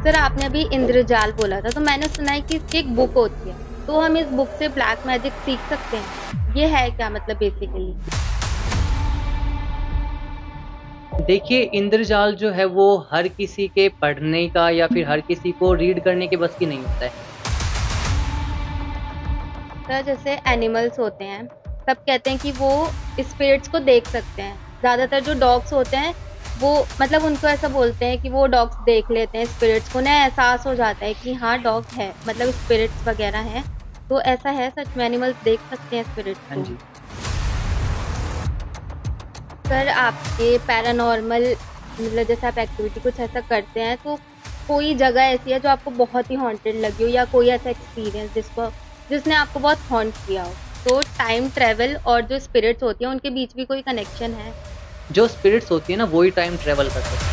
Sir आपने अभी इंद्रजाल बोला था तो मैंने सुना है कि इसकी एक बुक होती है, तो हम इस बुक से ब्लैक मैजिक सीख सकते हैं। ये है क्या मतलब बेसिकली? देखिए, इंद्रजाल जो है वो हर किसी के पढ़ने का या फिर हर किसी को रीड करने के बस की नहीं होता है। सर जैसे एनिमल्स होते हैं, सब कहते हैं कि वो स्पिरिट्स को देख सकते हैं। ज़्यादातर जो डॉग्स होते हैं वो मतलब उनको ऐसा बोलते हैं कि वो डॉग्स देख लेते हैं स्पिरिट्स को, उन्हें एहसास हो जाता है कि हाँ डॉग है, मतलब स्पिरिट्स वगैरह हैं। तो ऐसा है सच में एनिमल्स देख सकते हैं स्पिरिट्स हाँ को? जी। सर आपके पैरानॉर्मल मतलब जैसे आप एक्टिविटी कुछ ऐसा करते हैं तो कोई जगह ऐसी है जो आपको बहुत ही हॉन्टेड लगी हो या कोई ऐसा एक्सपीरियंस जिसने आपको बहुत हॉन्ट किया हो? तो टाइम ट्रैवल और जो स्पिरिट्स होती हैं उनके बीच भी कोई कनेक्शन है? जो स्पिरिट्स होती है ना, वो ही टाइम ट्रैवल कर सकती हैं।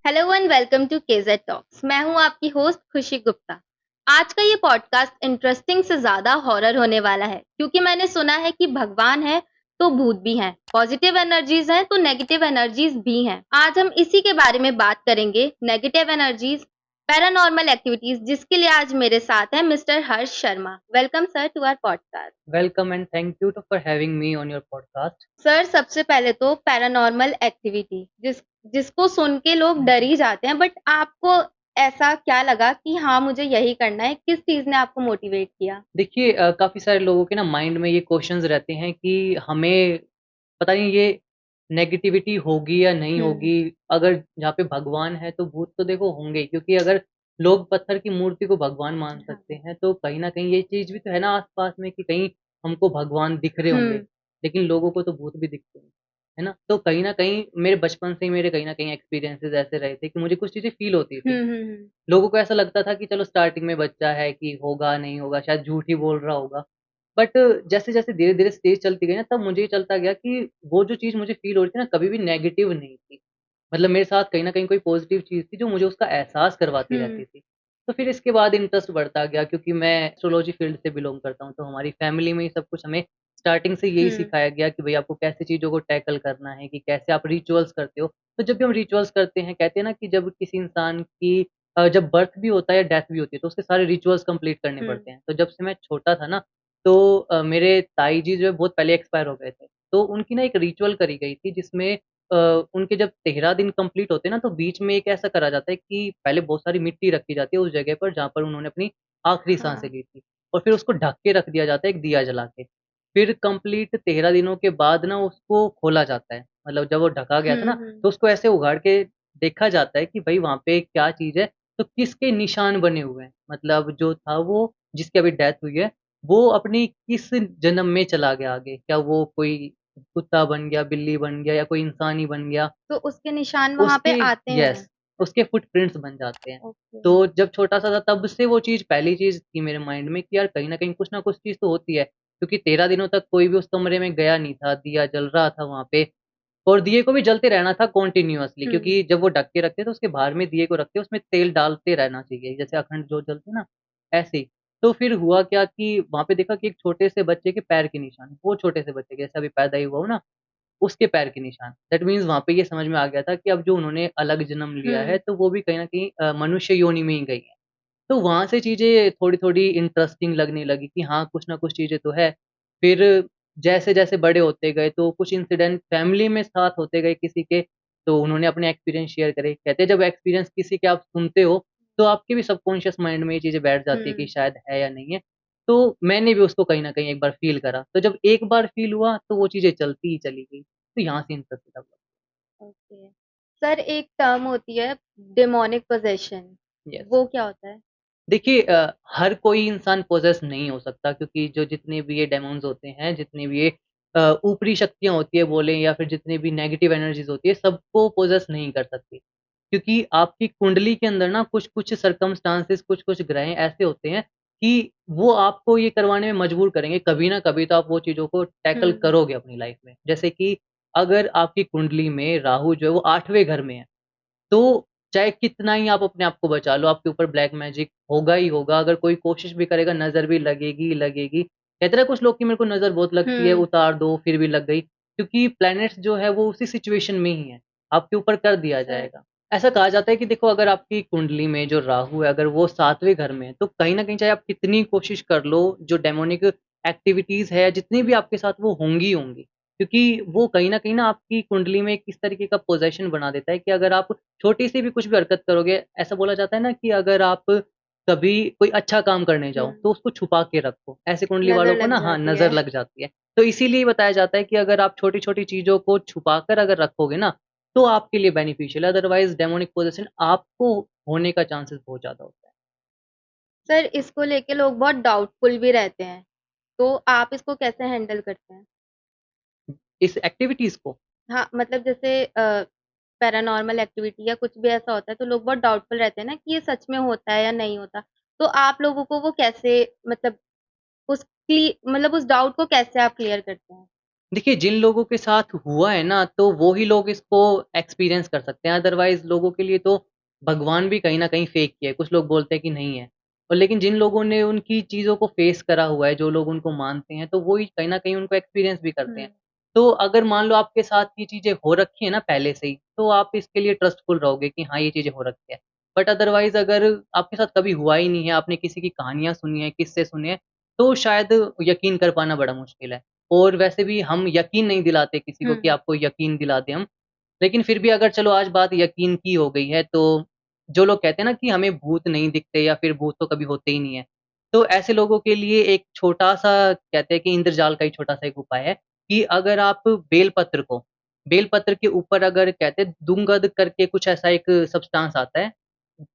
Hello and welcome to KZ talks. मैं हूं आपकी होस्ट खुशी गुप्ता। आज का ये पॉडकास्ट इंटरेस्टिंग से ज्यादा हॉरर होने वाला है क्योंकि मैंने सुना है कि भगवान है तो भूत भी हैं, पॉजिटिव एनर्जीज हैं तो नेगेटिव एनर्जीज भी हैं। आज हम इसी के बारे में बात करेंगे, नेगेटिव एनर्जीज, पैरानॉर्मल एक्टिविटीज, जिसके लिए आज मेरे साथ हैं mister Harsh Sharma. Welcome sir to our podcast. Welcome and thank you for having me on your podcast. Sir सबसे पहले तो पैरानॉर्मल एक्टिविटी जिसको सुन के लोग डर ही जाते हैं, बट आपको ऐसा क्या लगा कि हाँ मुझे यही करना है? किस चीज ने आपको मोटिवेट किया? देखिए, काफ़ी सारे लोगों के ना माइंड में ये क्वेश्चंस रहते हैं कि हमें पता नहीं ये नेगेटिविटी होगी या नहीं हम्म। होगी। अगर जहाँ पे भगवान है तो भूत तो देखो होंगे ही, क्योंकि अगर लोग पत्थर की मूर्ति को भगवान मान हाँ। सकते हैं तो कहीं न कहीं ये चीज़ भी तो है ना आस-पास में कि कहीं हमको भगवान दिख रहे होंगे, हम्म। लेकिन लोगों को तो भूत भी दिखते हैं, है ना? तो कहीं न कहीं मेरे बचपन से ही मेरे कहीं न कहीं एक्सपीरियंसेस ऐसे रहे थे कि मुझे कुछ चीज़ें फ़ील होती थी। हम्म। लोगों को ऐसा लगता था कि चलो स्टार्टिंग में बच्चा है कि होगा, नहीं होगा, शायद झूठ ही बोल रहा होगा। बट जैसे-जैसे धीरे-धीरे स्टेज चलती गई ना, तब मुझे ये चलता गया कि वो जो चीज़ मुझे फ़ील हो रही थी ना, कभी भी नेगेटिव नहीं थी। मतलब मेरे साथ कहीं न कहीं कोई पॉज़िटिव चीज़ थी जो मुझे उसका एहसास करवाती रहती हम्म। थी। तो फिर इसके बाद इंटरेस्ट बढ़ता गया, क्योंकि मैं एस्ट्रोलॉजी फ़ील्ड से बिलॉन्ग करता हूँ, तो हमारी फ़ैमिली में ये सब कुछ हमें स्टार्टिंग से यही हम्म। सिखाया गया कि भई आपको कैसे चीज़ों को टैकल करना है, कि कैसे आप रिचुअल्स करते हो। तो जब भी हम रिचुअल्स करते हैं, कहते हैं ना कि जब किसी इंसान की जब बर्थ भी होता है या डेथ भी होती है, तो उसके सारे रिचुअल्स कंप्लीट करने हम्म। पड़ते हैं। तो जब से मैं छोटा था ना, तो मेरे ताई जी जो है बहुत पहले एक्सपायर हो गए थे। तो उनकी ना एक रिचुअल करी गई थी जिसमें उनके जब 13 दिन कंप्लीट होते हैं ना, तो बीच में एक ऐसा करा जाता है कि पहले बहुत सारी मिट्टी रखी जाती है उस जगह पर जहाँ पर उन्होंने अपनी आखिरी साँसें हाँ। ली थी, और फिर उसको ढक के रख दिया जाता है एक दिया जला के। फिर कंप्लीट 13 दिनों के बाद ना उसको खोला जाता है। मतलब जब वो ढका गया था ना, हम्म। तो उसको ऐसे उघाड़ के देखा जाता है कि भई वहाँ पे क्या चीज़ है, तो किसके निशान बने हुए हैं। मतलब जो था वो जिसकी अभी डेथ हुई है, वो अपनी किस जन्म में चला गया आगे। क्या वो कोई कुत्ता बन गया, बिल्ली बन गया या कोई इंसान ही बन गया। तो उसके निशान वहां पे उसके आते हैं? यस, उसके फुटप्रिंट्स बन जाते हैं। ओके। तो जब छोटा-सा था तब से वो चीज़ पहली चीज़ थी मेरे माइंड में कि यार कहीं न कहीं कुछ न कुछ चीज़ तो होती है। क्योंकि 13 दिनों तक कोई भी उस कमरे में गया नहीं था, दिया जल रहा था वहाँ पे, और दिए को भी जलते रहना था कंटीन्यूअसली, हम्म। क्योंकि जब वो ढक के रखते हैं तो उसके बाहर में दिए को रख के उसमें तेल डालते रहना चाहिए, जैसे अखंड जोत जलती है ना, ऐसे ही। तो फिर हुआ क्या कि वहाँ पे देखा कि एक छोटे से बच्चे के पैर के निशान, वो छोटे से बच्चे के जैसे अभी पैदा ही हुआ हो ना, उसके पैर के निशान। दैट मीन्स वहाँ पे ये समझ में आ गया था कि अब जो उन्होंने अलग जन्म लिया है, हम्म। तो वो भी कहीं न कहीं मनुष्य योनि में ही गई हैं। तो वहाँ से चीज़ें थोड़ी-थोड़ी इंटरेस्टिंग लगने लगी कि हाँ, कुछ ना कुछ चीज़ें तो है। फिर जैसे-जैसे बड़े होते गए तो कुछ इंसिडेंट फैमिली में साथ होते गए किसी के, तो उन्होंने अपने एक्सपीरियंस शेयर करे। कहते हैं जब एक्सपीरियंस किसी के आप सुनते हो, तो आपके भी सबकॉन्शियस माइंड में ये चीज़ें बैठ जाती है कि हम्म। शायद है या नहीं है। तो मैंने भी उसको कहीं न कहीं एक बार फ़ील करा। तो जब एक बार फ़ील हुआ तो वो चीज़ें चलती ही चली गई। तो यहाँ से इंटरेस्ट डेवलप। ओके। सर एक टर्म होती है डेमोनिक पोजेशन, यस। वो क्या होता है? देखिए, हर कोई इंसान पॉसेस नहीं हो सकता, क्योंकि जो जितने भी ये डेमॉन्स होते हैं, जितनी भी ये ऊपरी शक्तियाँ होती है बोलें या फिर जितनी भी नेगेटिव एनर्जीज़ होती है, सबको पॉसेस नहीं कर सकती। क्योंकि आपकी कुंडली के अंदर ना कुछ-कुछ सर्कमस्टांसेस, कुछ-कुछ ग्रह ऐसे होते हैं कि वो आपको ये करवाने में मजबूर करेंगे, कभी ना कभी तो आप वो चीज़ों को टैकल हम्म। करोगे अपनी लाइफ़ में। जैसे कि अगर आपकी कुंडली में राहु जो है वो 8वें घर में है, तो चाहे कितना ही आप अपने आप को बचा लो, आपके ऊपर ब्लैक मैजिक होगा ही होगा, अगर कोई कोशिश भी करेगा, नज़र भी लगेगी ही लगेगी। कहते हैं ना कुछ लोग कि मेरे को नज़र बहुत लगती है, हुँ। उतार दो, फिर भी लग गई। क्योंकि प्लैनेट्स जो है वो उसी सिचुएशन में ही हैं। आपके ऊपर कर दिया सर जाएगा। ऐसा कहा जाता है कि देखो अगर आपकी कुंडली में जो राहु है अगर वो 7वें घर में है, तो कहीं न कहीं चाहे आप कितनी कोशिश कर लो, जो डेमोनिक एक्टिविटीज़ है, जितनी भी आपके साथ वो होंगी ही होंगी। क्योंकि वो कहीं न आपकी कुंडली में किस तरीके का पोज़ेशन बना देता है कि अगर आप छोटी-सी भी कुछ भी हरकत करोगे, ऐसा बोला जाता है ना कि अगर आप कभी कोई अच्छा काम करने जाओ, हुँ, तो उसको छुपा के रखो। ऐसे कुंडली नज़र वालों को लग ना हाँ, जाती नज़र है। लग जाती है। तो इसीलिए बताया जाता है कि अगर आप छोटी-छोटी चीज़ों को छुपाकर अगर रखोगे ना, तो आपके लिए बेनिफिशियल है, अदरवाइज़ डेमोनिक पोज़ेशन आपको होने का चांसेस बहुत ज़्यादा होता है। सर इसको लेके लोग बहुत डाउटफुल भी रहते हैं, तो आप इसको कैसे हैंडल करते हैं? इस एक्टिविटीज़ को हाँ, मतलब जैसे पैरानॉर्मल एक्टिविटी या कुछ भी ऐसा होता है तो लोग बहुत डाउटफुल रहते हैं ना कि ये सच में होता है या नहीं होता। तो आप लोगों को वो कैसे मतलब उस डाउट को कैसे आप क्लियर करते हैं? देखिए, जिन लोगों के साथ हुआ है ना, तो वो ही लोग इसको एक्सपीरियंस कर सकते हैं, अदरवाइज़ लोगों के लिए तो भगवान भी कहीं न कहीं फ़ेक ही है, कुछ लोग बोलते हैं कि नहीं है। और लेकिन जिन लोगों ने उनकी चीज़ों को फ़ेस करा हुआ है, जो लोग उनको मानते हैं, तो वो ही कहीं न कहीं उनको एक्सपीरियंस भी करते हुँ, हैं। तो अगर मान लो आपके साथ ये चीज़ें हो रखी हैं ना पहले से ही, तो आप इसके लिए ट्रस्टफुल रहोगे कि हाँ, ये चीज़ें हो रखी है। बट अदरवाइज़ अगर आपके साथ कभी हुआ ही नहीं है, आपने किसी की कहानियाँ सुनी हैं, किस्से सुने हैं, तो शायद यकीन कर पाना बड़ा मुश्किल है। और वैसे भी हम यकीन नहीं दिलाते किसी को कि हुँ, आपको यकीन दिला दें हम। लेकिन फिर भी अगर चलो आज बात यकीन की हो गई है, तो जो लोग कहते हैं ना कि हमें भूत नहीं दिखते या फिर भूत तो कभी होते ही नहीं है। तो ऐसे लोगों के लिए एक छोटा-सा कहते हैं कि इंद्रजाल का ही छोटा-सा एक उपाय है कि अगर आप बेलपत्र के ऊपर अगर कहते हैं दुंगध करके कुछ ऐसा एक सब्सटेंस आता है,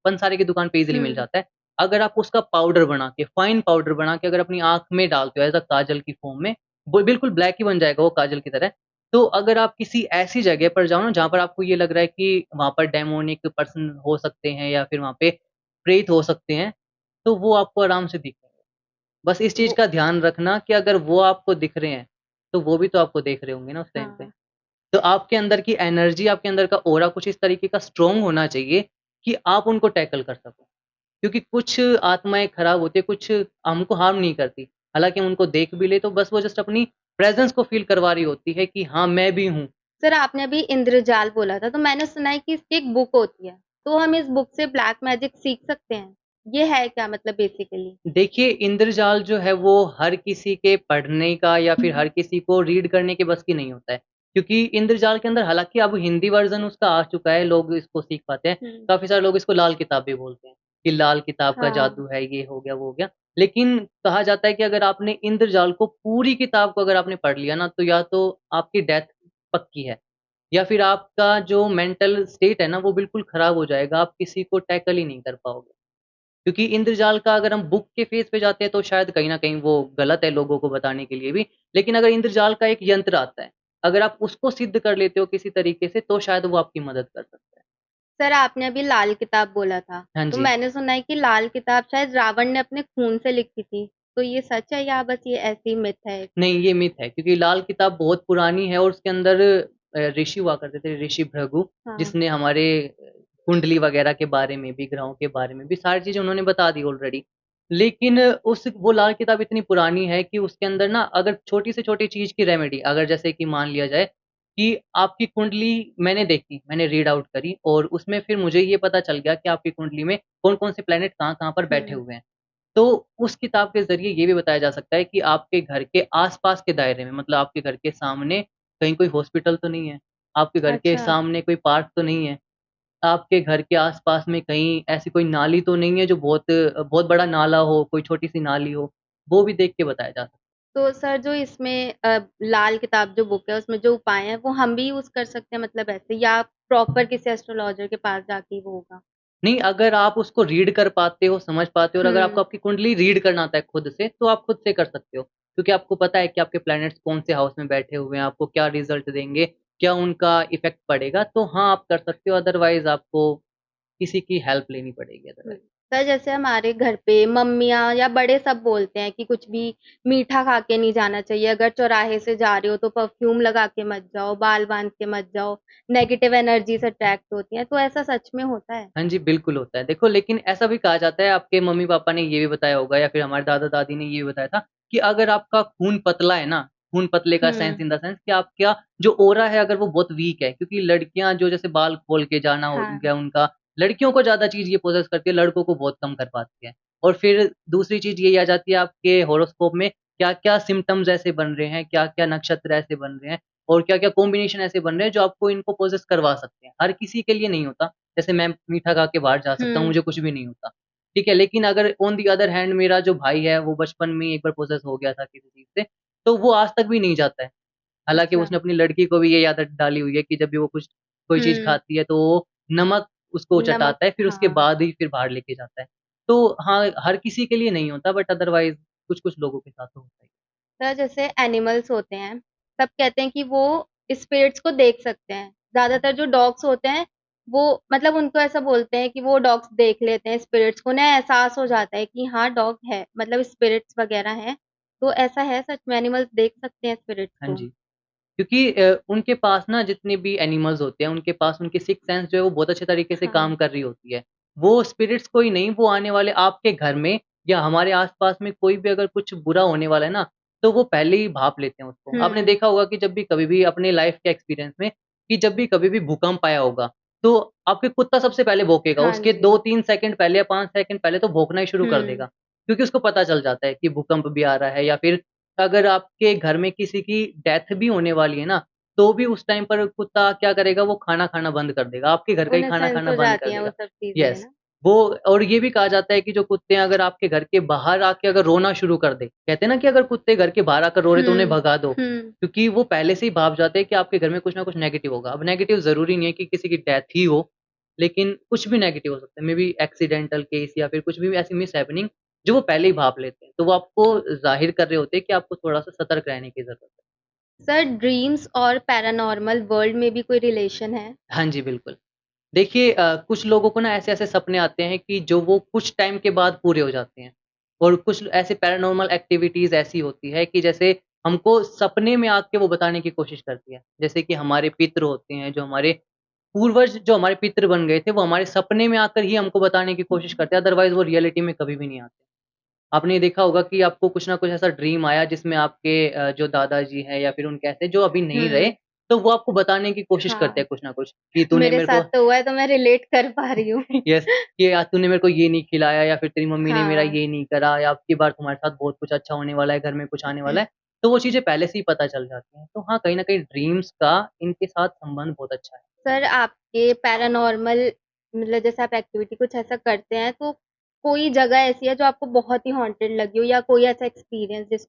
पंसारे की दुकान पे ईज़िली मिल हुँ, जाता है। अगर आप उसका पाउडर बना के, फाइन पाउडर बना के अगर अपनी आँख में डालते हो एज़ अ काजल की फ़ॉर्म में, वो बिल्कुल ब्लैक ही बन जाएगा वो काजल की तरह। तो अगर आप किसी ऐसी जगह पर जाओ ना जहाँ पर आपको ये लग रहा है कि वहाँ पर डेमोनिक पर्सन हो सकते हैं या फिर वहाँ पे प्रेत हो सकते हैं, तो वो आपको आराम से दिखेंगे। बस इस चीज़ वो का ध्यान रखना कि अगर वो आपको दिख रहे हैं, तो वो भी तो आपको देख रहे होंगे ना उस टाइम पे। हाँ, तो आपके अंदर की एनर्जी, आपके अंदर का ऑरा कुछ इस तरीके का स्ट्रॉन्ग होना चाहिए कि आप उनको टैकल कर सको। क्योंकि कुछ आत्माएँ खराब होती हैं, कुछ हमको हार्म नहीं करती। हालाँकि हम उनको देख भी लें तो बस वो जस्ट अपनी प्रेज़ेंस को फ़ील करवा रही होती है कि हाँ, मैं भी हूँ। सर आपने अभी इंद्रजाल बोला था, तो मैंने सुना है कि इसकी एक बुक होती है, तो हम इस बुक से ब्लैक मैजिक सीख सकते हैं? ये है क्या मतलब बेसिकली? देखिए, इंद्रजाल जो है वो हर किसी के पढ़ने का या फिर हर किसी को रीड करने के बस की नहीं होता है। क्योंकि इंद्रजाल के अंदर हालाँकि अब हिंदी वर्ज़न उसका आ चुका है, लोग इसको सीख पाते हैं। हुँ, काफ़ी सारे लोग इसको लाल किताब भी बोलते हैं, कि लाल किताब का हाँ, जादू है, ये हो गया, वो हो गया। लेकिन कहा जाता है कि अगर आपने इंद्रजाल को पूरी किताब को अगर आपने पढ़ लिया ना, तो या तो आपकी डेथ पक्की है या फिर आपका जो मेंटल स्टेट है ना, वो बिल्कुल खराब हो जाएगा, आप किसी को टैकल ही नहीं कर पाओगे। क्योंकि इंद्रजाल का अगर हम बुक के फेस पे जाते हैं तो शायद कहीं न कहीं वो गलत है लोगों को बताने के लिए भी। लेकिन अगर इंद्रजाल का एक यंत्र आता है, अगर आप उसको सिद्ध कर लेते हो किसी तरीके से तो शायद वो आपकी मदद कर सकता है। सर आपने अभी लाल किताब बोला था, हाँ तो जी। मैंने सुना है कि लाल किताब शायद रावण ने अपने खून से लिखी थी, तो ये सच है या बस ये ऐसी मिथ है? नहीं, ये मिथ है क्योंकि लाल किताब बहुत पुरानी है और उसके अंदर ऋषि हुआ करते थे, ऋषि भृगु, हाँ, जिसने हमारे कुंडली वगैरह के बारे में भी, ग्रहों के बारे में भी सारी चीज़ें उन्होंने बता दी ऑलरेडी। लेकिन उस वो लाल किताब इतनी पुरानी है कि उसके अंदर ना अगर छोटी से छोटी चीज़ की रेमेडी अगर जैसे कि मान लिया जाए कि आपकी कुंडली मैंने देखी, मैंने रीड आउट करी और उसमें फिर मुझे ये पता चल गया कि आपकी कुंडली में कौन-कौन से प्लैनेट कहाँ-कहाँ पर बैठे हुँ, हुए हैं। तो उस किताब के ज़रिए ये भी बताया जा सकता है कि आपके घर के आस-पास के दायरे में मतलब आपके घर के सामने कहीं कोई हॉस्पिटल तो नहीं है, आपके घर के अच्छा। सामने कोई पार्क तो नहीं है, आपके घर के आस-पास में कहीं ऐसी कोई नाली तो नहीं है जो बहुत बड़ा नाला हो, कोई छोटी-सी नाली हो, वो भी देख के बताया जा सकता है। तो सर जो इसमें लाल किताब जो बुक है उसमें जो उपाय हैं वो हम भी यूज़ कर सकते हैं मतलब ऐसे या प्रॉपर किसी एस्ट्रोलॉजर के पास जाके ही वो होगा? नहीं, अगर आप उसको रीड कर पाते हो, समझ पाते हो और अगर आपको हुँ, आपकी कुंडली रीड करना आता है खुद से, तो आप खुद से कर सकते हो। क्योंकि आपको पता है कि आपके प्लैनेट्स कौन-से हाउस में बैठे हुए हैं, आपको क्या रिज़ल्ट देंगे, क्या उनका इफ़ेक्ट पड़ेगा, तो हाँ, आप कर सकते हो अदरवाइज़ आपको किसी की हेल्प लेनी पड़ेगी हुँ। अदरवाइज़। सर जैसे हमारे घर पे मम्मियाँ या बड़े सब बोलते हैं कि कुछ भी मीठा खा के नहीं जाना चाहिए, अगर चौराहे से जा रहे हो तो परफ्यूम लगा के मत जाओ, बाल बाँध के मत जाओ, नेगेटिव एनर्जीज़ अट्रैक्ट होती हैं, तो ऐसा सच में होता है? हाँ जी, बिल्कुल होता है। देखो लेकिन ऐसा भी कहा जाता है, आपके मम्मी-पापा ने ये भी बताया होगा या फिर हमारे दादा-दादी ने ये भी बताया था कि अगर आपका खून पतला है ना, खून पतले का सेंस इन द सेंस कि आपका जो ऑरा है अगर वो बहुत वीक है, क्योंकि लड़कियाँ जो जैसे बाल खोल के जाना हो हाँ। गया उनका, लड़कियों को ज़्यादा चीज़ ये पोजेस करती है, लड़कों को बहुत कम कर पाती है। और फिर दूसरी चीज़ यही आ जाती है आपके हॉरोस्कोप में क्या-क्या सिम्पटम्स ऐसे बन रहे हैं, क्या-क्या नक्षत्र ऐसे बन रहे हैं और क्या-क्या कॉम्बिनेशन ऐसे बन रहे हैं जो आपको इनको पोजेस करवा सकते हैं। हर किसी के लिए नहीं होता, जैसे मैं मीठा खा के बाहर जा सकता हूँ, हुँ, मुझे कुछ भी नहीं होता, ठीक है? लेकिन अगर ऑन द अदर हैंड मेरा जो भाई है वो बचपन में ही एक बार पोजेस हो गया था किसी चीज़ से, तो वो आज तक भी नहीं जाता है। हालाँकि अच्छा। उसने अपनी लड़की को भी ये आदत डाली हुई है कि जब भी वो कुछ कोई चीज़ हुँ, खाती है तो वो नमक उसको नमक चटाता है, फिर उसके हाँ। बाद ही फिर बाहर लेके जाता है। तो हाँ, हर किसी के लिए नहीं होता बट अदरवाइज़ कुछ-कुछ लोगों के साथ तो होता ही है। सर जैसे एनिमल्स होते हैं, सब कहते हैं कि वो स्पिरिट्स को देख सकते हैं। ज़्यादातर जो डॉग्स होते हैं, वो मतलब उनको ऐसा बोलते हैं कि वो डॉग्स देख लेते हैं स्पिरिट्स को, उन्हें एहसास हो जाता है कि हाँ, डॉग है, मतलब स्पिरिट्स वगैरह हैं। तो ऐसा है सच में एनिमल्स देख सकते हैं स्पिरिट्स हाँ को? जी। क्योंकि उनके पास ना जितने भी एनिमल्स होते हैं, उनके पास उनकी सिक्स्थ सेंस जो है वो बहुत अच्छे तरीके से हाँ। काम कर रही होती है। वो स्पिरिट्स को ही नहीं, वो आने वाले आपके घर में या हमारे आस-पास में कोई भी अगर कुछ बुरा होने वाला है ना, तो वो पहले ही भाँप लेते हैं उसको। आपने हुँ, देखा होगा कि जब भी कभी भी अपने लाइफ़ के एक्सपीरियंस में कि जब भी कभी भी भूकंप आया होगा, तो आपके कुत्ता सबसे पहले भौंकेगा। हाँ उसके जी। 2-3 सेकंड पहले या 5 सेकंड पहले तो भौंकना ही शुरू कर हुँ, देगा। क्योंकि उसको पता चल जाता है कि भूकंप भी आ रहा है या फिर अगर आपके घर में किसी की डेथ भी होने वाली है ना, तो भी उस टाइम पर कुत्ता क्या करेगा वो खाना खाना बंद कर देगा, आपके घर का ही उन्हें खाना सेंस खाना हो बंद जाती कर हैं वो देगा। सब चीज़ें, है यस, ना? वो और ये भी कहा जाता है कि जो कुत्ते हैं अगर आपके घर के बाहर आके अगर रोना शुरू कर दें, कहते हैं ना कि अगर कुत्ते घर के बाहर आकर रो रहे हैं तो उन्हें हुँ, भगा दो, हुँ। क्योंकि वो पहले से ही भाप जाते हैं कि आपके घर में कुछ ना कुछ नेगेटिव होगा। अब नेगेटिव ज़रूरी नहीं है कि किसी की डेथ ही हो, लेकिन कुछ भी नेगेटिव हो सकता है, मेबी एक्सीडेंटल केस या फिर कुछ भी ऐसी मिसहैपनिंग जो वो पहले ही भाप लेते हैं। तो वो आपको ज़ाहिर कर रहे होते हैं कि आपको थोड़ा-सा सतर्क रहने की ज़रूरत है। सर ड्रीम्स और पैरानॉर्मल वर्ल्ड में भी कोई रिलेशन है? हाँ जी, बिल्कुल। देखिए कुछ लोगों को ना ऐसे-ऐसे सपने आते हैं कि जो वो कुछ टाइम के बाद पूरे हो जाते हैं। और कुछ ऐसे पैरानॉर्मल एक्टिविटीज़ ऐसी होती है कि जैसे हमको सपने में आके वो बताने की कोशिश करती है। जैसे कि हमारे पितृ होते हैं, जो हमारे पूर्वज जो हमारे पितृ बन गए थे, वो हमारे सपने में आकर ही हमको बताने की कोशिश करते हैं, अदरवाइज़ वो रियलिटी में कभी भी नहीं आते। आपने ये देखा होगा कि आपको कुछ ना कुछ ऐसा ड्रीम आया जिसमें आपके जो दादाजी हैं या फिर उनके ऐसे जो अभी नहीं रहे, हुँ, तो वो आपको बताने की कोशिश करते हाँ। हैं कुछ ना कुछ कि तूने मेरे मेरे साथ को तो हुआ है तो मैं रिलेट कर पा रही हूँ। यस कि आज तूने मेरे को ये नहीं खिलाया या फिर तेरी मम्मी ने मेरा हाँ। ये नहीं करा या अब की बार तुम्हारे साथ बहुत कुछ अच्छा होने वाला है, घर में कुछ आने वाला है। तो वो चीज़ें पहले से ही पता चल जाती हैं। तो हाँ, कहीं न कहीं ड्रीम्स का इनके साथ संबंध बहुत अच्छा है। सर आपके पैरानॉर्मल मतलब जैसे आप एक्टिविटी कुछ ऐसा करते हैं तो कोई जगह ऐसी है जो आपको बहुत ही हॉन्टेड लगी हो या कोई ऐसा एक्सपीरियंस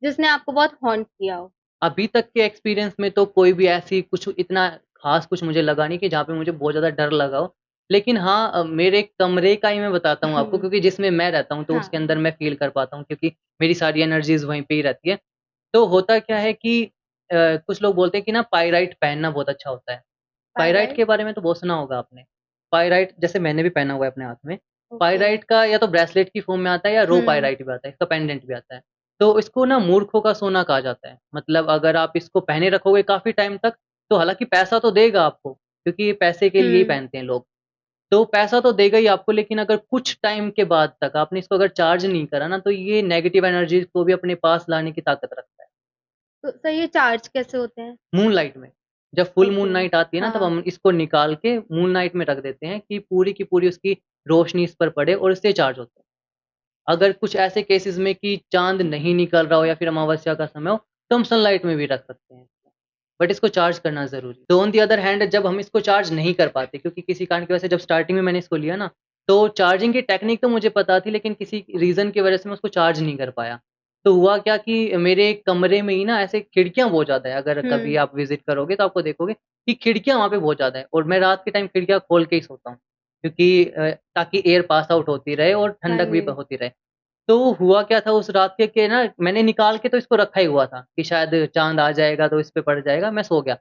जिसने आपको बहुत हॉन्ट किया हो? अभी तक के एक्सपीरियंस में तो कोई भी ऐसी कुछ इतना ख़ास कुछ मुझे लगा नहीं कि जहाँ पे मुझे बहुत ज़्यादा डर लगा हो। लेकिन हाँ मेरे कमरे का ही मैं बताता हूँ आपको हुँ, क्योंकि जिसमें मैं रहता हूँ तो उसके हाँ। अंदर मैं फ़ील कर पाता हूँ क्योंकि मेरी सारी एनर्जीज़ वहीं पे ही रहती है। तो होता क्या है कि कुछ लोग बोलते हैं कि ना पाइराइट पहनना बहुत अच्छा होता है। Pyrite pyrite? के बारे में तो बहुत सुना होगा आपने। पाइराइट जैसे मैंने भी पहना हुआ है अपने हाथ में। ओके। पाइराइट का या तो ब्रेसलेट की फ़ॉर्म में आता है या रो हुँ, पाइराइट भी आता है, इसका पेंडेंट भी आता है। तो इसको ना मूर्खों का सोना कहा जाता है। मतलब अगर आप इसको पहने रखोगे काफ़ी टाइम तक, तो हालाँकि पैसा तो देगा आपको, क्योंकि ये पैसे के लिए ही हुँ। पहनते हैं लोग। तो पैसा तो देगा ही आपको लेकिन अगर कुछ टाइम के बाद तक आपने इसको अगर चार्ज नहीं करा ना, तो ये नेगेटिव एनर्जीज़ को भी अपने पास लाने की ताकत रखता है। तो सर ये चार्ज कैसे होते हैं? मूनलाइट में। जब फुल मून ओके, नाइट आती है ना, तब हाँ। हम इसको निकाल के मून नाइट में रख देते हैं कि पूरी की पूरी उसकी रोशनी इस पर पड़े और इससे चार्ज होते हैं। अगर कुछ ऐसे केसेज़ में कि चाँद नहीं निकल रहा हो या फिर अमावस्या का समय हो, तो हम सनलाइट में भी रख सकते हैं। बट इसको चार्ज करना ज़रूरी है। तो ऑन द अदर हैंड जब हम इसको चार्ज नहीं कर पाते क्योंकि किसी कारण की वजह से जब स्टार्टिंग में मैंने इसको लिया ना, तो चार्जिंग की टेक्निक तो मुझे पता थी लेकिन किसी रीज़न की वजह से मैं उसको चार्ज नहीं कर पाया। तो हुआ क्या कि मेरे कमरे में ही ना ऐसे खिड़कियाँ बहुत ज़्यादा है, अगर कभी हुँ, आप विज़िट करोगे तो आपको देखोगे कि खिड़कियाँ वहाँ पे बहुत ज़्यादा है और मैं रात के टाइम खिड़कियाँ खोल के ही सोता हूँ। क्योंकि ताकि एयर पास आउट होती रहे और हाँ ठंडक भी जी। होती रहे। तो हुआ क्या था उस रात के ना मैंने निकाल के तो इसको रखा ही हुआ था कि शायद चाँद आ जाएगा तो इस पे पड़ जाएगा, मैं सो गया।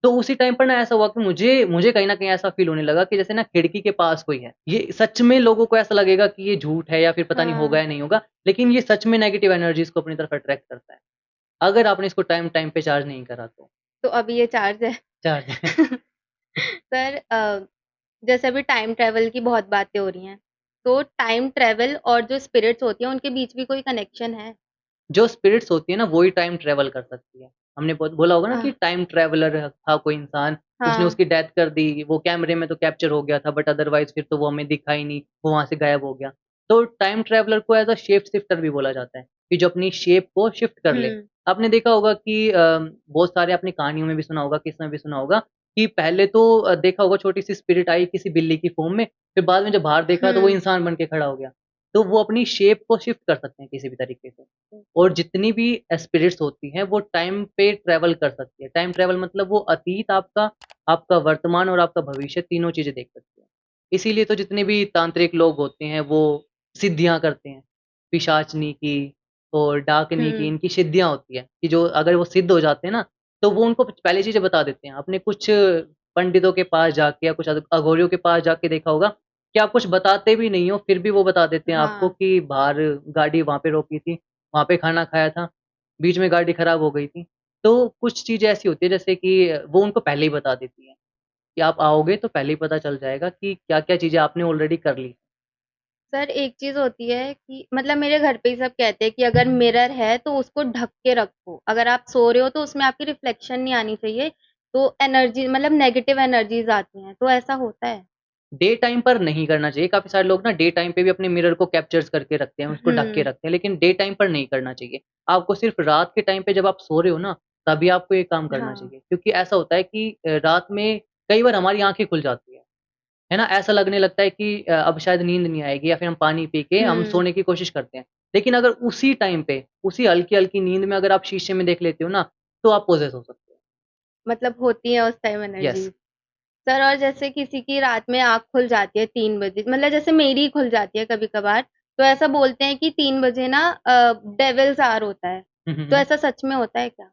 तो उसी टाइम पर ना ऐसा हुआ कि मुझे मुझे कहीं न कहीं ऐसा फ़ील होने लगा कि जैसे ना खिड़की के पास कोई है। ये सच में लोगों को ऐसा लगेगा कि ये झूठ है या फिर पता नहीं होगा हाँ, या नहीं होगा, लेकिन ये सच में नेगेटिव एनर्जीज़ को अपनी तरफ अट्रैक्ट करता है। अगर आपने इसको टाइम टाइम पे चार्ज नहीं करा तो। तो अभी ये चार्ज है। चार्ज है। सर जैसे अभी टाइम ट्रैवल की बहुत बातें हो रही हैं, तो टाइम ट्रैवल और जो स्पिरिट्स होती हैं, उनके बीच भी कोई कनेक्शन है? जो स्पिरिट्स होती है ना, वो ही टाइम ट्रैवल कर सकती है। हमने बोला होगा ना कि हाँ, टाइम ट्रैवलर था कोई इंसान, उसने हाँ। उसकी डेथ कर दी, वो कैमरे में तो कैप्चर हो गया था बट अदरवाइज़ फिर तो वो हमें दिखा ही नहीं, वो वहाँ से गायब हो गया। तो टाइम ट्रैवलर को एज़ अ शेप शिफ्टर भी बोला जाता है, कि जो अपनी शेप को शिफ्ट कर ले। हुँ, आपने देखा होगा कि बहुत सारे आपने कहानियों में भी सुना होगा, किस्सों में भी सुना होगा कि पहले तो देखा होगा छोटी-सी स्पिरिट आई किसी बिल्ली की फ़ॉर्म में, फिर बाद में जब बाहर देखा तो वो हुँ। इंसान बन के खड़ा हो गया। तो वो अपनी शेप को शिफ्ट कर सकते हैं किसी भी तरीके से। और जितनी भी स्पिरिट्स होती हैं, वो टाइम पे ट्रैवल कर सकती है। टाइम ट्रैवल मतलब वो अतीत आपका, आपका वर्तमान और आपका भविष्य तीनों चीज़ें देख सकती है। इसीलिए तो जितने भी तांत्रिक लोग होते हैं, वो सिद्धियाँ करते हैं। पिशाचनी की और डाकनी की, हुँ, इनकी सिद्धियाँ होती हैं कि जो अगर वो सिद्ध हो जाते हैं ना, तो वो उनको पहले चीज़ें बता देते हैं। आपने कुछ पंडितों के पास जाके या कुछ अघोरियों के पास जाके देखा होगा कि आप कुछ बताते भी नहीं हो, फिर भी वो बता देते हैं आपको हाँ। कि बाहर गाड़ी वहाँ पे रोकी थी, वहाँ पे खाना खाया था, बीच में गाड़ी खराब हो गई थी। तो कुछ चीज़ें ऐसी होती हैं जैसे कि वो उनको पहले ही बता देती हैं कि आप आओगे तो पहले ही पता चल जाएगा कि क्या-क्या चीज़ें आपने ऑलरेडी कर ली। सर एक चीज़ होती है कि मतलब मेरे घर पे ही सब कहते हैं कि अगर मिरर है तो उसको ढक के रखो। अगर आप सो रहे हो तो उसमें आपकी रिफ्लेक्शन नहीं आनी चाहिए, तो एनर्जी मतलब नेगेटिव एनर्जीज़ आती हैं, तो ऐसा होता है? डे टाइम पर नहीं करना चाहिए। काफ़ी सारे लोग ना डे टाइम पे भी अपने मिरर को कैप्चर्स करके रखते हैं, उसको ढक के हुँ, रखते हैं, लेकिन डे टाइम पर नहीं करना चाहिए। आपको सिर्फ़ रात के टाइम पे जब आप सो रहे हो ना, तभी आपको ये काम करना हाँ। चाहिए। क्योंकि ऐसा होता है कि रात में कई बार हमारी आँखें खुल जाती है ना? ऐसा लगने लगता है कि अब शायद नींद नहीं आएगी या फिर हम पानी पी के हम हुँ, सोने की कोशिश करते हैं। लेकिन अगर उसी टाइम पे, उसी हल्की-हल्की नींद में अगर आप शीशे में देख लेते हो ना, तो आप पॉसेस हो सकते हो। मतलब होती है उस टाइम यस। एनर्जीज़। सर और जैसे किसी की रात में आँख खुल जाती है 3 बजे मतलब जैसे मेरी ही खुल जाती है कभी-कभार, तो ऐसा बोलते हैं कि 3 बजे ना डेविल्स आवर होता है। हुँ, हुँ, तो हुँ। ऐसा सच में होता है क्या?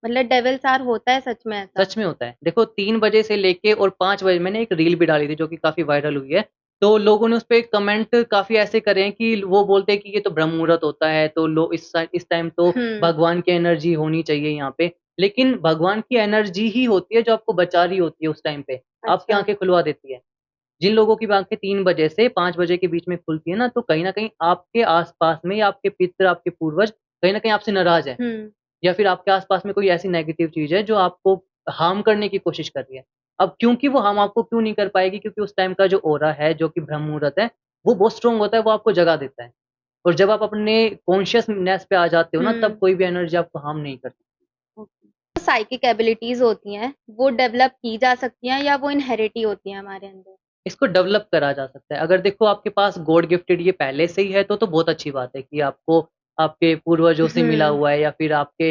मतलब डेविल्स आवर होता है सच में ऐसा? सच में होता है। देखो 3 बजे से लेके और 5 बजे मैंने एक रील भी डाली थी जो कि काफ़ी वायरल हुई है। तो लोगों ने उसपे कमेंट काफ़ी ऐसे करे हैं कि वो बोलते हैं कि ये तो ब्रह्म मुहूर्त होता है, तो लो इस टाइम तो हुँ, भगवान की एनर्जी होनी चाहिए यहाँ पे। लेकिन भगवान की एनर्जी ही होती है जो आपको बचा रही होती है उस टाइम पे, आपकी अच्छा। आँखें खुलवा देती है। जिन लोगों की भी आँखें 3 बजे से 5 बजे के बीच में खुलती है ना, तो कहीं न कहीं आपके आस-पास में या आपके पितृ, आपके पूर्वज कहीं न कहीं आपसे नाराज़ हैं। हुँ, या फिर आपके आस-पास में कोई ऐसी नेगेटिव चीज़ है जो आपको हार्म करने की कोशिश कर रही है। अब क्योंकि वो हार्म आपको क्यों नहीं कर पाएगी क्योंकि उस टाइम का जो ऑरा है, जो कि ब्रह्म मुहूर्त है, वो बहुत स्ट्रॉन्ग होता है, वो आपको जगा देता है। और जब आप अपने कॉन्शियसनेस पे आ जाते हो ना, तब हुँ, कोई भी एनर्जी आपको हार्म नहीं कर सकती। ओके। जो साइकिक एबिलिटीज़ होती हैं, वो डेवलप की जा सकती हैं या वो इनहेरिट ही होती हैं हमारे अंदर? इसको डेवलप करा जा सकता है। अगर देखो आपके पास गॉड गिफ्टेड ये पहले से ही है तो बहुत अच्छी बात है कि आपको आपके पूर्वजों से मिला हुँ, हुआ है या फिर आपके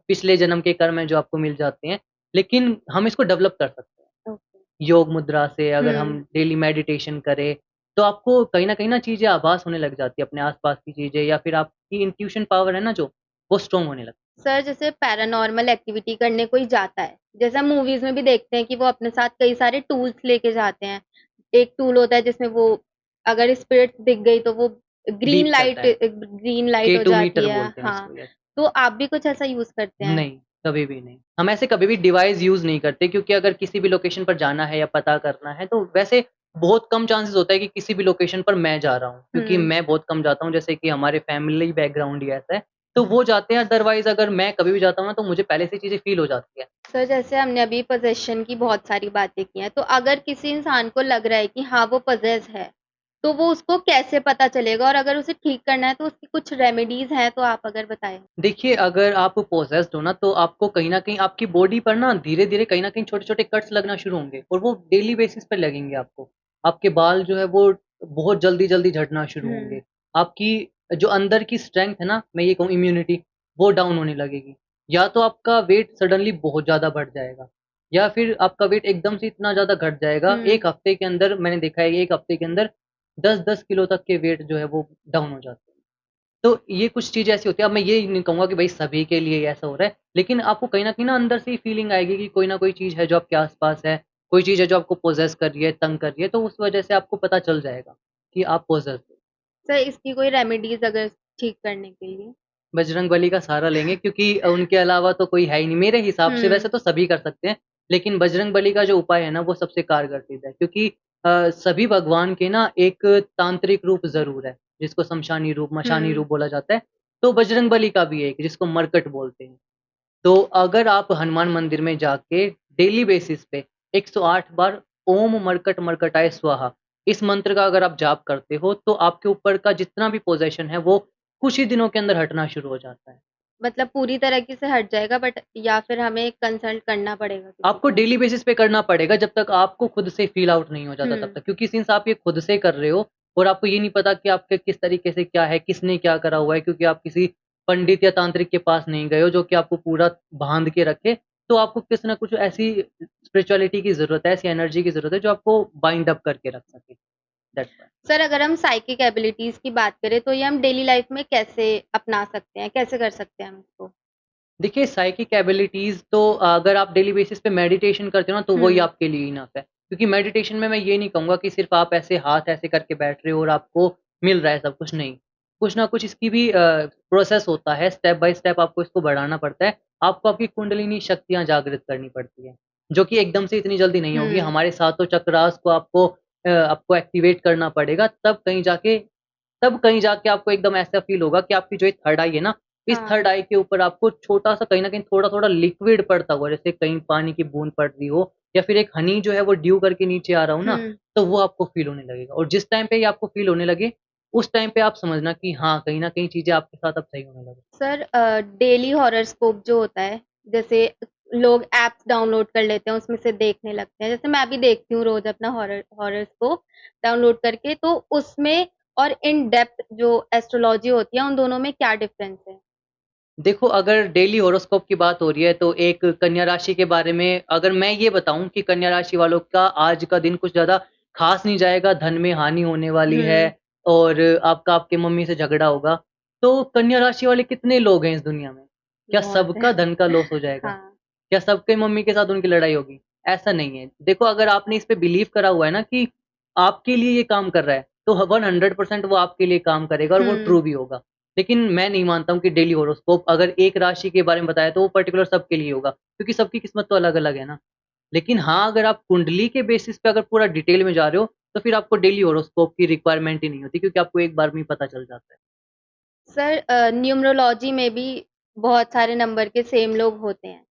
पिछले जन्म के कर्म हैं जो आपको मिल जाते हैं। लेकिन हम इसको डेवलप कर सकते हैं। ओके। योग मुद्रा से अगर हम हुँ। डेली मेडिटेशन करें, तो आपको कहीं न कहीं ना चीज़ें आभास होने लग जाती है, अपने आस-पास की चीज़ें या फिर आपकी इंट्यूशन पावर है ना जो, वो स्ट्रॉन्ग होने लगती है। सर जैसे पैरानॉर्मल एक्टिविटी करने कोई जाता है, जैसे हम मूवीज़ में भी देखते हैं कि वो अपने साथ कई सारे टूल्स लेके जाते हैं। एक टूल होता है जिसमें वो अगर स्पिरिट दिख गई तो वो बीप करता है। ग्रीन लाइट हो K2 जाती मीटर है। बोलते हैं हाँ, उसको, यस। तो आप भी कुछ ऐसा यूज़ करते हैं? नहीं, कभी भी नहीं। हम ऐसे कभी भी डिवाइस यूज़ नहीं करते क्योंकि अगर किसी भी लोकेशन पर जाना है या पता करना है, तो वैसे बहुत कम चांसेस होता है कि किसी भी लोकेशन पर मैं जा रहा हूँ, क्योंकि हुँ। मैं बहुत कम जाता हूँ, जैसे कि हमारे फैमिली बैकग्राउंड ही ऐसा है, तो वो जाते हैं अदरवाइज़ अगर मैं कभी भी जाता हूँ ना, तो मुझे पहले से चीज़ें फ़ील हो जाती है। सर जैसे हमने अभी पोज़ेशन की बहुत सारी बातें की हैं, तो अगर किसी इंसान को लग रहा है कि हाँ, वो पॉसेस है, तो वो उसको कैसे पता चलेगा? और अगर उसे ठीक करना है तो उसकी कुछ रेमेडीज़ हैं तो आप अगर बताएँ? देखिए, अगर आप पॉसेस्ड हो ना, तो आपको कहीं न कहीं आपकी बॉडी पर ना धीरे-धीरे कहीं न कहीं छोटे-छोटे कट्स लगना शुरू होंगे और वो डेली बेसिस पे लगेंगे आपको। आपके बाल जो है वो बहुत जल्दी-जल्दी झड़ना शुरू हुँ, होंगे। आपकी जो अंदर की स्ट्रेंथ है ना, मैं ये कहूँ इम्यूनिटी, वो डाउन होने लगेगी। या तो आपका वेट सडनली बहुत ज़्यादा बढ़ जाएगा या फिर आपका वेट एकदम से इतना ज़्यादा घट जाएगा, हुँ। 1 हफ्ते के अंदर मैंने देखा है 1 हफ्ते के अंदर 10-10 किलो तक के वेट जो है वो डाउन हो जाते हैं। तो ये कुछ चीज़ें ऐसी होती हैं, अब मैं ये नहीं कहूँगा कि भई सभी के लिए ऐसा हो रहा है, लेकिन आपको कहीं न कहीं ना अंदर से ही फीलिंग आएगी कि कोई न कोई चीज़ है जो आपके आस-पास है, कोई चीज़ है जो आपको पॉसेस कर रही है, तंग कर रही है, तो उस वजह से आपको पता चल जाएगा कि आप पॉसेस्ड हो। सर इसकी कोई रेमेडीज़ अगर ठीक करने के लिए? बजरंगबली का सहारा लेंगे क्योंकि उनके अलावा तो कोई है ही नहीं। मेरे हिसाब से हुँ, वैसे तो सभी कर सकते हैं, लेकिन बजरंगबली का जो उपाय है ना वो सबसे कारगर चीज़ है क्योंकि सभी भगवान के ना एक तांत्रिक रूप ज़रूर है, जिसको शमशानी रूप, मशानी हुँ। रूप बोला जाता है। तो बजरंगबली का भी है एक जिसको मरकट बोलते हैं। तो अगर आप हनुमान मंदिर में जाके डेली बेसिस पे 108 बार ओम मरकट मरकटाय स्वाहा इस मंत्र का अगर आप जाप करते हो, तो आपके ऊपर का जितना भी पोज़ेशन है वो कुछ ही दिनों के अंदर हटना शुरू हो जाता है। मतलब पूरी तरीके से हट जाएगा बट या फिर हमें कंसल्ट करना पड़ेगा किसी आपको को? डेली बेसिस पे करना पड़ेगा जब तक आपको खुद से फ़ील आउट नहीं हो जाता तब हुँ, तक। क्योंकि सिंस आप ये खुद से कर रहे हो और आपको ये नहीं पता कि आपके किस तरीके से क्या है, किसने क्या करा हुआ है क्योंकि आप किसी पंडित या तांत्रिक के पास नहीं गए हो जो कि आपको पूरा बाँध के रखे, तो आपको कुछ न कुछ ऐसी स्पिरिचुअलिटी की ज़रूरत है, ऐसी एनर्जी की ज़रूरत है जो आपको बाइंड अप करके रख सके। That's why. सर अगर हम साइकिक एबिलिटीज़ की बात करें तो ये हम डेली लाइफ़ में कैसे अपना सकते हैं? कैसे कर सकते हैं हम इसको? देखिए साइकिक एबिलिटीज़ तो अगर आप डेली बेसिस पे मेडिटेशन करते हो ना, तो वही हुँ, आपके लिए इनफ है। क्योंकि मेडिटेशन में मैं ये नहीं कहूँगा कि सिर्फ़ आप ऐसे हाथ ऐसे करके बैठ रहे हो और आपको मिल रहा है सब कुछ, नहीं। कुछ ना कुछ इसकी भी प्रोसेस होता है, स्टेप बाय स्टेप आपको इसको बढ़ाना पड़ता है। आपको आपकी कुंडलिनी शक्तियाँ जागृत करनी पड़ती हैं, जो कि एकदम से इतनी जल्दी नहीं होगी। हुँ, हमारे सातों चक्रास को आपको एक्टिवेट करना पड़ेगा, तब कहीं जाके आपको एकदम ऐसा फ़ील होगा कि आपकी जो ये थर्ड आई है ना, इस हाँ, थर्ड आई के ऊपर आपको छोटा-सा कहीं न कहीं थोड़ा-थोड़ा लिक्विड पड़ता हुआ, जैसे कहीं पानी की बूँद पड़ रही हो या फिर एक हनी जो है वो ड्यू करके नीचे आ रहा हो ना, हुँ। तो वो आपको फ़ील होने लगेगा और जिस टाइम पे ये आपको फ़ील होने लगे, उस टाइम पे आप समझना कि हाँ, कहीं न कहीं चीज़ें आपके साथ अब सही होने लगी। सर डेली हॉरोस्कोप जो होता है, जैसे लोग ऐप्स डाउनलोड कर लेते हैं, उसमें से देखने लगते हैं। जैसे मैं भी देखती हूँ रोज़ अपना हॉरोस्कोप डाउनलोड करके, तो उसमें और इन डेप्थ जो एस्ट्रोलॉजी होती है, उन दोनों में क्या डिफ़रेंस है? देखो, अगर डेली हॉरोस्कोप की बात हो रही है, तो एक कन्या राशि के बारे में अगर मैं ये बताऊँ कि कन्या राशि वालों का आज का दिन कुछ ज़्यादा ख़ास नहीं जाएगा, धन में हानि होने वाली है हुँ, और आपका आपके मम्मी से झगड़ा होगा। तो कन्या राशि वाले कितने लोग हैं इस दुनिया में? क्या बहुत है। सबका धन का लॉस हो जाएगा? हाँ, क्या सबके मम्मी के साथ उनकी लड़ाई होगी? ऐसा नहीं है। देखो, अगर आपने इस पे बिलीव करा हुआ है ना कि आपके लिए ये काम कर रहा है, तो 100% वो आपके लिए काम करेगा और वो हुँ, ट्रू भी होगा। लेकिन मैं नहीं मानता हूँ कि डेली हॉरोस्कोप अगर एक राशि के बारे में बताया तो वो पर्टिकुलर सबके लिए होगा, क्योंकि सबकी किस्मत तो अलग-अलग है ना। लेकिन हाँ, अगर आप कुंडली के बेसिस पे अगर पूरा डिटेल में जा रहे हो, तो फिर आपको डेली हॉरोस्कोप की रिक्वायरमेंट ही नहीं होती क्योंकि आपको एक बार में ही पता चल जाता है। सर न्यूमरोलॉजी में भी बहुत सारे नंबर के सेम लोग होते हैं,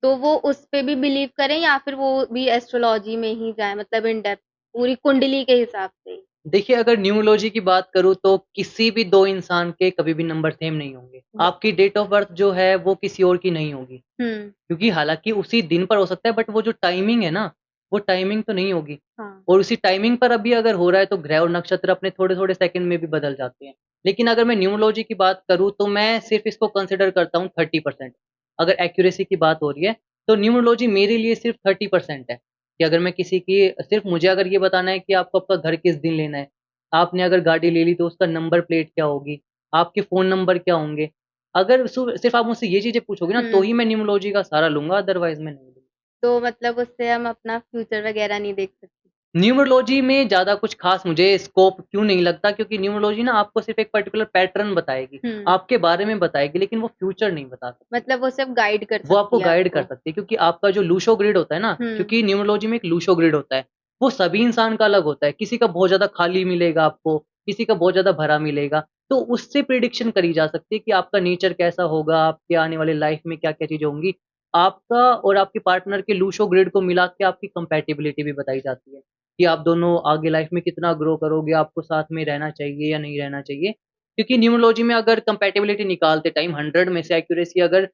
तो वो उस पे भी बिलीव करें या फिर वो भी एस्ट्रोलॉजी में ही जाएँ मतलब इन डेप्थ पूरी कुंडली के हिसाब से ही? देखिए, अगर न्यूमरोलॉजी की बात करूँ तो किसी भी 2 इंसान के कभी भी नंबर सेम नहीं होंगे। व आपकी डेट ऑफ बर्थ जो है वो किसी और की नहीं होगी। हुँ, क्योंकि हालाँकि उसी दिन पर हो सकता है बट वो जो टाइमिंग है ना, वो टाइमिंग तो नहीं होगी। हाँ। और उसी टाइमिंग पर अभी अगर हो रहा है तो ग्रह और नक्षत्र अपने थोड़े-थोड़े सेकंड में भी बदल जाते हैं। लेकिन अगर मैं न्यूमरोलॉजी की बात करूँ तो मैं सिर्फ़ इसको कंसिडर करता हूँ 30%। अगर एक्यूरेसी की बात हो रही है, तो न्यूमरोलॉजी मेरे लिए सिर्फ़ 30% है, कि अगर मैं किसी की सिर्फ़ मुझे अगर ये बताना है कि आपको आपका घर किस दिन लेना है, आपने अगर गाड़ी ले ली तो उसका नंबर प्लेट क्या होगी, आपके फ़ोन नंबर क्या होंगे, अगर सिर्फ़ आप मुझसे ये चीज़ें पूछोगे ना तो हुँ, ही मैं न्यूमरोलॉजी का सहारा लूँगा, अदरवाइज़ मैं नहीं लूँगा। तो मतलब उससे हम अपना फ्यूचर वगैरह नहीं देख सकते। न्यूमरोलॉजी में ज़्यादा कुछ ख़ास मुझे स्कोप क्यों नहीं लगता क्योंकि न्यूमरोलॉजी ना आपको सिर्फ़ एक पर्टिकुलर पैटर्न बताएगी, हुँ, आपके बारे में बताएगी लेकिन वो फ्यूचर नहीं बता सकती। मतलब वो सिर्फ़ गाइड कर वो आपको सकती है गाइड कर आपको। सकती है क्योंकि आपका जो लूशो ग्रिड होता है ना, हुँ, क्योंकि न्यूमरोलॉजी में एक लूशो ग्रिड होता है, वो सभी इंसान का अलग होता है। किसी का बहुत ज़्यादा खाली मिलेगा आपको, किसी का बहुत ज़्यादा भरा मिलेगा, तो उससे प्रिडिक्शन करी जा सकती है कि आपका नेचर कैसा होगा, आपके आने वाले लाइफ़ में क्या-क्या चीज़ें होंगी। आपका और आपके पार्टनर के लूशो ग्रिड को मिला के आपकी कंपैटिबिलिटी भी बताई जाती है, कि आप दोनों आगे लाइफ़ में कितना ग्रो करोगे, आपको साथ में रहना चाहिए या नहीं रहना चाहिए। क्योंकि न्यूमरोलॉजी में अगर कंपैटिबिलिटी निकालते टाइम 100 में से एक्यूरेसी अगर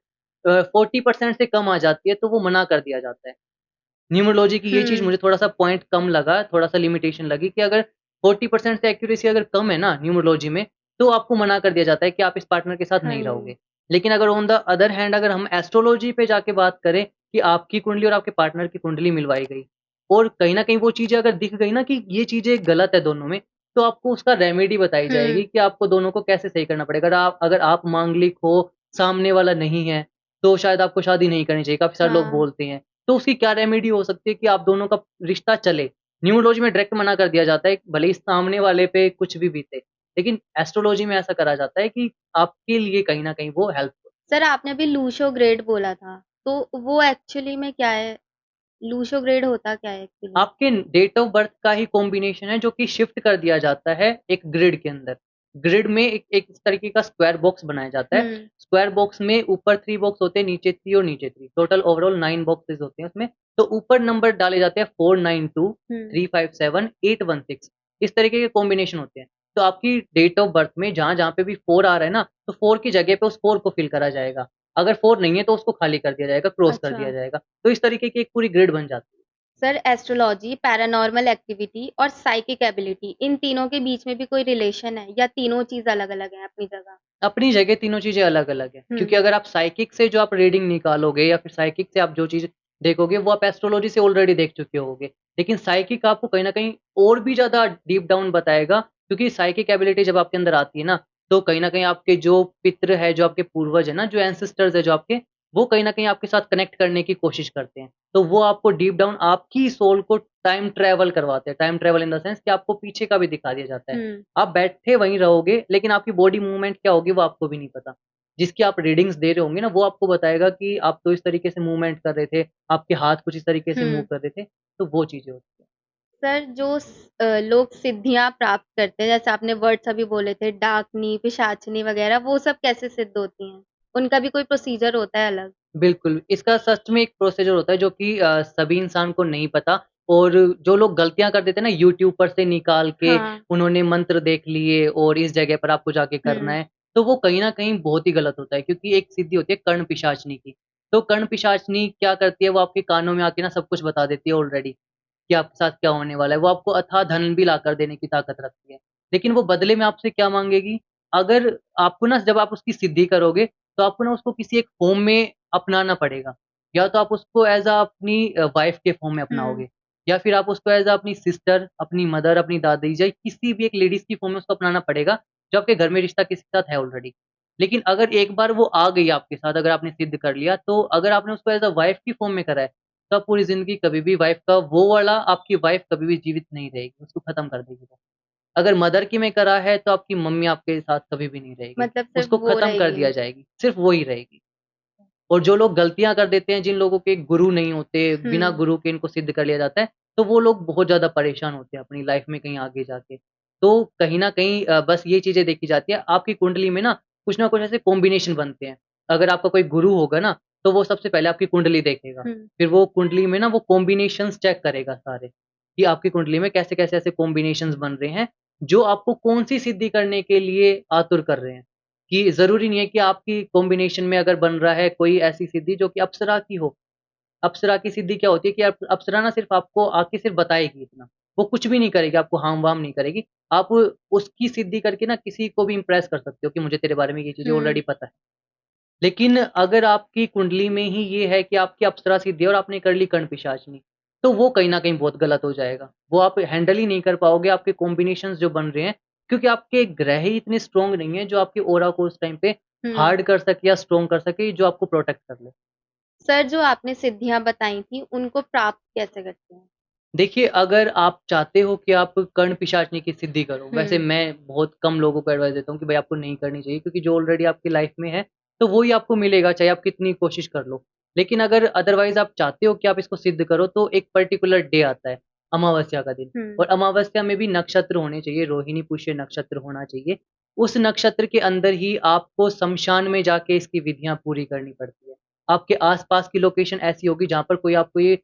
40% से कम आ जाती है, तो वो मना कर दिया जाता है। न्यूमरोलॉजी की ये चीज़ हुँ, मुझे थोड़ा-सा पॉइंट कम लगा, थोड़ा-सा लिमिटेशन लगी कि अगर 40% से एक्यूरेसी अगर कम है ना न्यूमरोलॉजी में, तो आपको मना कर दिया जाता है कि आप इस पार्टनर के साथ हाँ नहीं जी। रहोगे। लेकिन अगर ऑन द अदर हैंड अगर हम एस्ट्रोलॉजी पे जाके बात करें कि आपकी कुंडली और आपके पार्टनर की कुंडली मिलवाई गई और कहीं न कहीं वो चीज़ें अगर दिख गई ना कि ये चीज़ें गलत है दोनों में, तो आपको उसका रेमेडी बताई जाएगी हुँ, कि आपको दोनों को कैसे सही करना पड़ेगा। अगर आप मांगलिक हो, सामने वाला नहीं है, तो शायद आपको शादी नहीं करनी चाहिए, काफ़ी सारे लोग हाँ। बोलते हैं। तो उसकी क्या रेमेडी हो सकती है कि आप दोनों का रिश्ता चले? न्यूमरोलॉजी में डायरेक्ट मना कर दिया जाता है, भले ही सामने वाले पे कुछ भी बीते। लेकिन एस्ट्रोलॉजी में ऐसा करा जाता है कि आपके लिए कहीं न कहीं वो हेल्पफुल। सर आपने अभी लूशो ग्रेड बोला था, तो वो एक्चुअली में क्या है? लूशो ग्रेड होता क्या है एक्चुअली? आपके डेट ऑफ बर्थ का ही कॉम्बिनेशन है जो कि शिफ्ट कर दिया जाता है एक ग्रिड के अंदर। ग्रिड में एक एक इस तरीके का स्क्वायर बॉक्स बनाया जाता है। हुँ, स्क्वायर बॉक्स में ऊपर 3 बॉक्स होते हैं, नीचे 3 और नीचे 3, टोटल ओवरऑल 9 बॉक्सेस होते हैं उसमें। तो ऊपर नंबर डाले जाते हैं 492, हुँ। 357, 816, इस तरीके के कॉम्बिनेशन होते हैं। तो आपकी डेट ऑफ बर्थ में जहाँ-जहाँ पे भी 4 आ रहा है ना, तो 4 की जगह पे उस 4 को फिल करा जाएगा। अगर 4 नहीं है तो उसको खाली कर दिया जाएगा, क्रॉस कर अच्छा। दिया जाएगा। तो इस तरीके की एक पूरी ग्रिड बन जाती है। सर एस्ट्रोलॉजी, पैरानॉर्मल एक्टिविटी और साइकिक एबिलिटी इन तीनों के बीच में भी कोई रिलेशन है या तीनों चीज़ अलग-अलग हैं अपनी जगह? अपनी जगह तीनों चीज़ें अलग-अलग हैं। हुँ, क्योंकि अगर आप साइकिक से जो आप रीडिंग निकालोगे या फिर साइकिक से आप जो चीज़ देखोगे, वो आप एस्ट्रोलॉजी से ऑलरेडी देख चुके होगे। लेकिन साइकिक आपको कहीं न कहीं और भी ज़्यादा डीप डाउन बताएगा, क्योंकि साइकिक एबिलिटी जब आपके अंदर आती है ना, तो कहीं न कहीं आपके जो पितृ हैं, जो आपके पूर्वज हैं ना, जो एंसेस्टर्स हैं जो आपके, वो कहीं न कहीं आपके साथ कनेक्ट करने की कोशिश करते हैं। तो वो आपको डीप डाउन आपकी सोल को टाइम ट्रैवल करवाते हैं। Time travel in the sense कि आपको पीछे का भी दिखा दिया जाता है। हुँ, आप बैठे वहीं रहोगे, लेकिन आपकी बॉडी मूवमेंट क्या होगी वो आपको भी नहीं पता। जिसकी आप रीडिंग्स दे रहे होंगे ना, वो आपको बताएगा कि आप तो इस तरीके से मूवमेंट कर रहे थे, आपके हाथ कुछ इस तरीके से मूव हुँ। कर रहे थे, तो वो चीज़ें होती हैं। सर लोग सिद्धियाँ प्राप्त करते हैं, जैसे आपने वर्ड्स अभी बोले थे डाकनी, पिशाचनी वगैरह, वो सब कैसे सिद्ध होती हैं? उनका भी कोई प्रोसीजर होता है अलग? बिल्कुल, इसका सच में एक प्रोसीजर होता है जो कि सभी इंसान को नहीं पता, और जो लोग गलतियाँ कर देते हैं ना, यूट्यूब पर से निकाल के हाँ। उन्होंने मंत्र देख लिए और इस जगह पर आपको जाके करना हुँ, है, तो वो कहीं न कहीं बहुत ही गलत होता है, क्योंकि एक सिद्धि होती है कर्ण पिशाचनी की। तो कर्ण पिशाचनी क्या करती है, वो आपके कानों में आके ना सब कुछ बता देती है ऑलरेडी, कि आपके साथ क्या होने वाला है। वो आपको अथाह धन भी लाकर देने की ताकत रखती है। लेकिन वो बदले में आपसे क्या माँगेगी? अगर आपको ना, जब आप उसकी सिद्धि करोगे, तो आपको ना उसको किसी एक फ़ॉर्म में अपनाना पड़ेगा। या तो आप उसको एज़ अ अपनी वाइफ़ के फ़ॉर्म में हुँ, अपनाओगे, या फिर आप उसको एज़ अ अपनी सिस्टर, अपनी मदर, अपनी दादी या किसी भी एक लेडीज़ की फ़ॉर्म में उसको अपनाना पड़ेगा, जो आपके घर में रिश्ता किसी के साथ है ऑलरेडी। लेकिन अगर एक बार वो आ गई आपके साथ, अगर आपने सिद्ध कर लिया, तो अगर आपने उसको एज़ अ वाइफ़ की फ़ॉर्म में करा है, तो आप पूरी ज़िंदगी कभी भी वाइफ़ का वो वाला, आपकी वाइफ़ कभी भी जीवित नहीं रहेगी, उसको ख़त्म कर देगी वो। अगर मदर की में करा है, तो आपकी मम्मी आपके साथ कभी भी नहीं रहेगी, मतलब सिर्फ़ उसको वो ख़त्म कर रहेगी। दिया जाएगी, सिर्फ़ वो ही रहेगी। और जो लोग गलतियाँ कर देते हैं, जिन लोगों के गुरु नहीं होते, बिना हुँ, गुरु के इनको सिद्ध कर लिया जाता है, तो वो लोग बहुत ज़्यादा परेशान होते हैं अपनी लाइफ़ में कहीं आगे जाके। तो कहीं न कहीं बस ये चीज़ें देखी जाती है, आपकी कुंडली में ना कुछ ऐसे कॉम्बिनेशन बनते हैं। अगर आपका कोई गुरु होगा ना, तो वो सबसे पहले आपकी कुंडली देखेगा। हुँ। फिर वो कुंडली में ना वो कॉम्बिनेशंस चेक करेगा सारे, कि आपकी कुंडली में कैसे-कैसे ऐसे कॉम्बिनेशंस बन रहे हैं, जो आपको कौन-सी सिद्धि करने के लिए आतुर कर रहे हैं। कि ज़रूरी नहीं है कि आपकी कॉम्बिनेशन में अगर बन रहा है कोई ऐसी सिद्धि जो कि अप्सरा की हो। अप्सरा की सिद्धि क्या होती है कि अप्सरा ना सिर्फ़ आपको आके सिर्फ़ बताएगी इतना। वो कुछ भी नहीं करेगी, आपको हार्म-वार्म नहीं करेगी। आप उसकी सिद्धि करके ना किसी को भी इम्प्रेस कर सकते हो कि मुझे तेरे बारे में ये चीज़ें हुँ, ऑलरेडी पता है। लेकिन अगर आपकी कुंडली में ही ये है कि आपकी अप्सरा सिद्धि है और आपने कर ली कर्ण पिशाचनी, तो वो कहीं न कहीं बहुत गलत हो जाएगा। वो आप हैंडल ही नहीं कर पाओगे, आपके कॉम्बिनेशंस जो बन रहे हैं, क्योंकि आपके ग्रह ही इतने स्ट्रॉन्ग नहीं है जो आपकी ऑरा को उस टाइम पे हुँ। हार्ड कर सके या स्ट्रॉन्ग कर सके, जो आपको प्रोटेक्ट कर ले। सर जो आपने सिद्धियाँ बताई थी, उनको प्राप्त कैसे करते हैं? देखिए, अगर आप चाहते हो कि आप कर्ण पिशाचनी की सिद्धि करो, वैसे हुँ, मैं बहुत कम लोगों को एडवाइस देता हूँ कि भाई आपको नहीं करनी चाहिए, क्योंकि जो ऑलरेडी आपकी लाइफ़ में है, तो वो ही आपको मिलेगा, चाहे आप कितनी कोशिश कर लो। लेकिन अगर अदरवाइज़ आप चाहते हो कि आप इसको सिद्ध करो, तो एक पर्टिकुलर डे आता है, अमावस्या का दिन, हुँ, और अमावस्या में भी नक्षत्र होने चाहिए, रोहिणी पुष्य नक्षत्र होना चाहिए। उस नक्षत्र के अंदर ही आपको श्मशान में जाके इसकी विधियाँ पूरी करनी पड़ती है। आपके आस-पास की लोकेशन ऐसी होगी जहाँ पर कोई आपको ये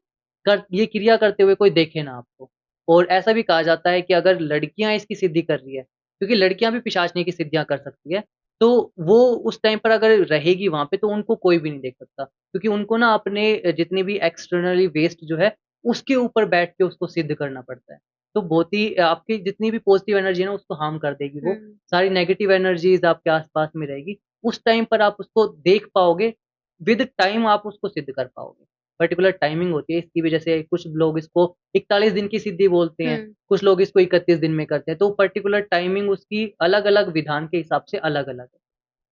क्रिया करते हुए कोई देखे ना आपको। और ऐसा भी कहा जाता है कि अगर लड़कियाँ इसकी सिद्धि कर रही है, क्योंकि लड़कियाँ भी पिशाचनी की सिद्धियाँ कर सकती है, तो वो उस टाइम पर अगर रहेगी वहाँ पे, तो उनको कोई भी नहीं देख सकता। क्योंकि उनको ना अपने जितने भी एक्सटर्नली वेस्ट जो है, उसके ऊपर बैठ के उसको सिद्ध करना पड़ता है। तो बहुत ही आपकी जितनी भी पॉज़िटिव एनर्जी है ना, उसको हार्म कर देगी वो। हुँ। सारी नेगेटिव एनर्जीज़ आपके आस-पास में रहेगी। उस टाइम पर आप उसको देख पाओगे, विद टाइम आप उसको सिद्ध कर पाओगे। पर्टिकुलर टाइमिंग होती है इसकी भी, जैसे कुछ लोग इसको 41 दिन की सिद्धि बोलते हैं, हुँ। कुछ लोग इसको 31 दिन में करते हैं, तो पर्टिकुलर टाइमिंग उसकी अलग-अलग विधान के हिसाब से अलग-अलग है।